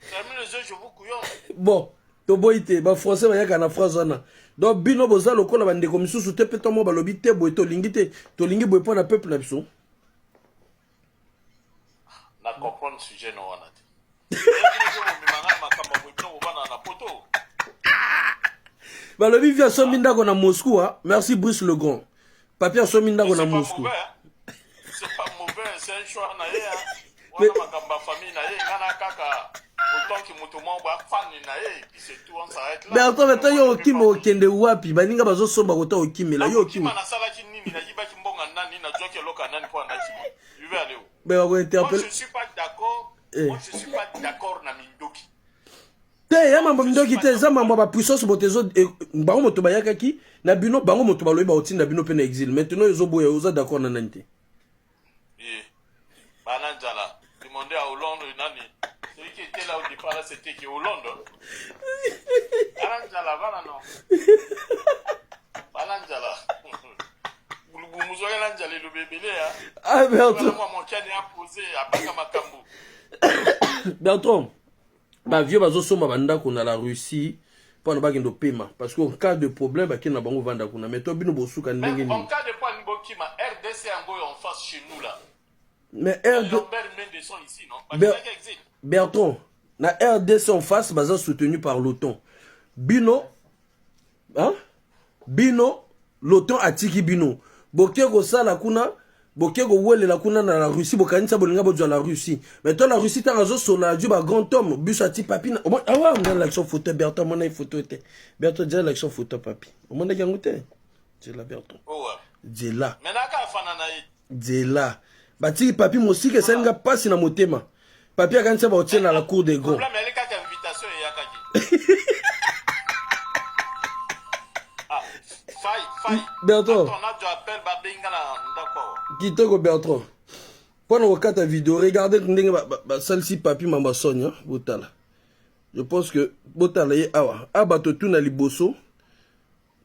S3: Fermer les yeux, je vous couillonne.
S1: Bon, to boité, ma Français va y avoir une phrase. Donc, bino boza lokola bande comme sous te pétant mo balobi te boy to lingi boy pour na peuple na biso.
S3: Na comprendre sujet no wana.
S1: Balobi via Sominda na Moscou, hein. Merci Brice Le Grand. Papier Sominda na Moscou.
S3: C'est pas mauvais, c'est un choix na ye. Wana makamba famille na ye ngana kaka
S5: tant que motomo ba fan na et puis c'est tout, on s'arrête là.
S1: Mais attends, maintenant yo okime okende wapi baninga bazo somba kota okime la yo okime.
S5: Na sala ki nini na yiba ki mbonga nani na joke loka nani kwa na ki. Je vais aller où?
S1: Mais on va interpeller.
S5: Moi je suis pas d'accord. Moi je suis pas d'accord na Mindoki.
S1: Te ya mambo Mindoki te za mambo ba puissance botezo bango moto bayaka ki na bino bango moto baloyi ba otinda bino pe na exil. Maintenant yo boya oza d'accord na nante.
S5: Bananjala, demandez à Hollande, Nani. Celui qui était là au départ, là, c'était qui Hollande. Bananjala, voilà, non. Bananjala. Vous avez le bébé, hein.
S1: Ah, Bertrand.
S5: Moi, mon cani a posé à Bakamakambo.
S1: Bertrand, bah, vieux bazo somba banda qu'on a la Russie. Pour ne pas qu'il y ait de paiement. Parce qu'en cas de problème, il y a un bango vanda qu'on a. Mais toi, bino bosu kan ndenge ni.
S5: En cas de problème, RDC en face chez nous, là.
S1: Mais Bertrand, na RDC en face, baza soutenu par l'OTAN. Bino, hein? Bino, l'OTAN a tiki bino. Bokego sa la kuna, bokego wele la kuna na la Russie, bokanisa bolinga bodjo la Russie. Mais toi la Russie ta razo sur la dieu ba grand homme, bus a ti papi na. Ah ouais, on a l'action photo Bertrand, mon a photo était. Bertrand déjà l'action photo papi. On a gangouté. C'est la Bertrand.
S5: Oh ouais.
S1: C'est là.
S5: Mais na ka fana na yi.
S1: C'est là. Bati papi mosike senga pasi na motema. Papi akanisa ba otie na la cour des grands.
S5: Problème elle ka invitation et yakaki. Ah, faille.
S1: Bertrand.
S5: On a déjà appel ba benga na ndako.
S1: Kitoko Bertrand. Pendant wakata vidéo, regardez ndenge ba celle-ci papi mamba Sonia botala. Je pense que botala ye awa. Abato tuna liboso.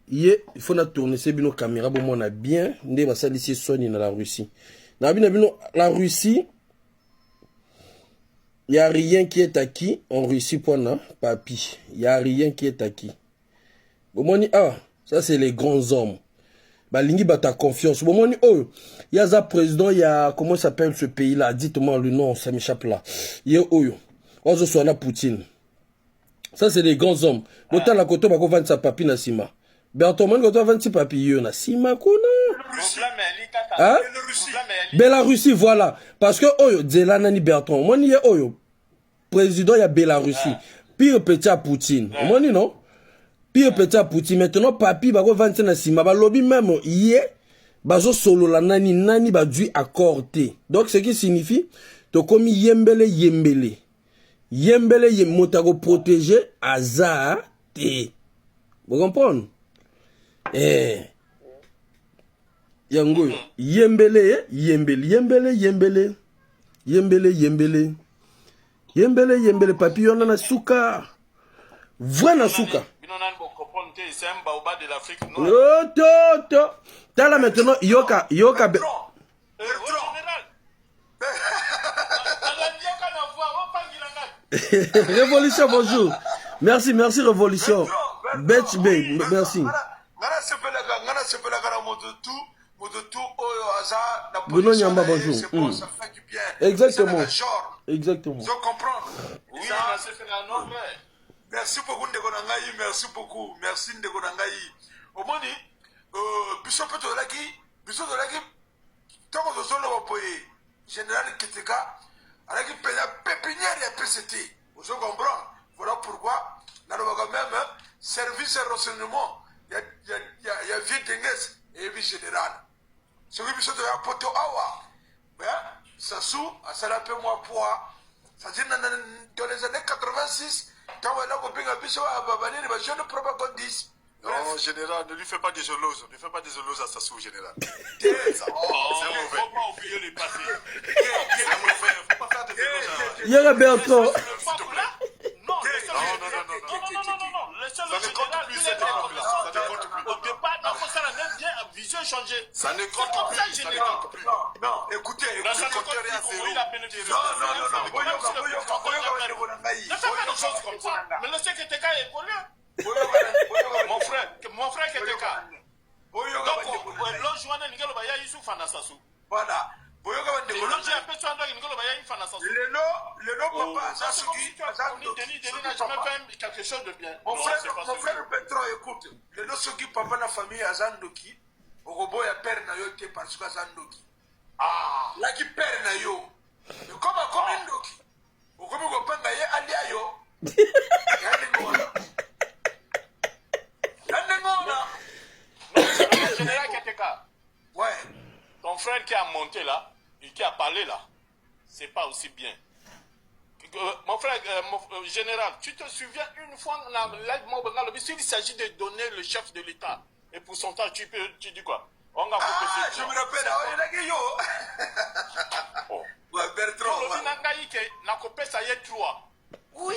S1: Il faut na tourner ces bino caméra bon on a bien ndé ba celle-ci Sonia na la Russie. La Russie, il n'y a rien qui est acquis en Russie, papi. Il n'y a rien qui est acquis. Bon, ça c'est les grands hommes. Balingi bata confiance. Bon, il y a un président, il y a, comment s'appelle ce pays-là? Dites-moi le nom, ça m'échappe là. Il y a on se soit là Poutine. Ça c'est les grands hommes. Autant la côté, on va vendre sa papi na sima. Bertrand, on va vendre sa papi na sima, kona. Hein? Bélarussie, voilà. Parce que Oyo, Zelanani Bertrand, moi ni Oyo, président ya Bélarussie. Pire petit à Poutine. Moi ni non? Pire petit à Poutine. Maintenant, papi, bako vanti na sima, ba lobby même, yé, bazo solo la nani ba dû accorder. Donc, ce qui signifie, to komi yembele. Yembele, motago protéger, azar, te. Vous comprenez? Yango, yembele, papi, on a suka. Voilà suka.
S5: C'est un baobab de l'Afrique
S1: noire. T'as là maintenant, yoka. Révolution, bonjour. Merci, Révolution. Betch Bay, merci. Bruno Nyamba, bonjour.
S3: Ça fait du bien.
S1: Exactement.
S3: Vous comprenez?
S5: Oui, ça fait un autre.
S3: Merci beaucoup, Ndeko Nangaï. Merci beaucoup. Merci, Ndeko Nangaï. Au moins, Bishop de Laki, tant que nous avons payé, Général Kiteka, avec une pépinière et PCT. Vous comprenez? Voilà pourquoi, dans le même service et renseignement, il y a vieux Dengues et vieux général. Ce qui est de Poto Awa, ça sous, ça l'a fait moi pour. Ça dit dans les années 86, quand on a coupé un bichon à Babani, je ne propagandiste.
S5: Non, général, ne lui fais pas des geloses. Ne fais pas des geloses à Sassou, général. C'est mauvais. Faut pas oublier les passés. C'est mauvais. Faut pas faire des geloses.
S1: Il y a Bertrand.
S5: Non. Ça ne compte plus cette époque-là. Ça ne compte plus. Au départ, ça n'a bien vision changée. Ça ne compte plus.
S3: Non, écoutez,
S5: ça ne compte plus. Ne fais pas des choses comme ça. Mais le secrétaire est pollué. Mon frère Keteka. Donc, l'Ojuana Nigelo Baya Yusuf Fanasasu.
S3: Voilà.
S5: Le
S3: papa, ça se dit.
S5: Quelque chose de bien.
S3: Mon frère Petro, écoute. Le nom qui papa la famille Azandoki. Au robot ya père na yo te parce que Azandoki. Ah. Là qui père na yo. Comme Ndoki. Okomi kopanga ye ali ayo.
S5: Général Keteka.
S3: Ouais.
S5: Ton frère qui a monté là, et qui a parlé là, c'est pas aussi bien. Mon frère, général, tu te souviens une fois, s'il s'agit de donner le chef de l'État, et pour son temps, tu dis quoi?
S3: Je me rappelle,
S5: oh.
S3: Ouais, Bertrand.
S5: Oui,
S3: Oui.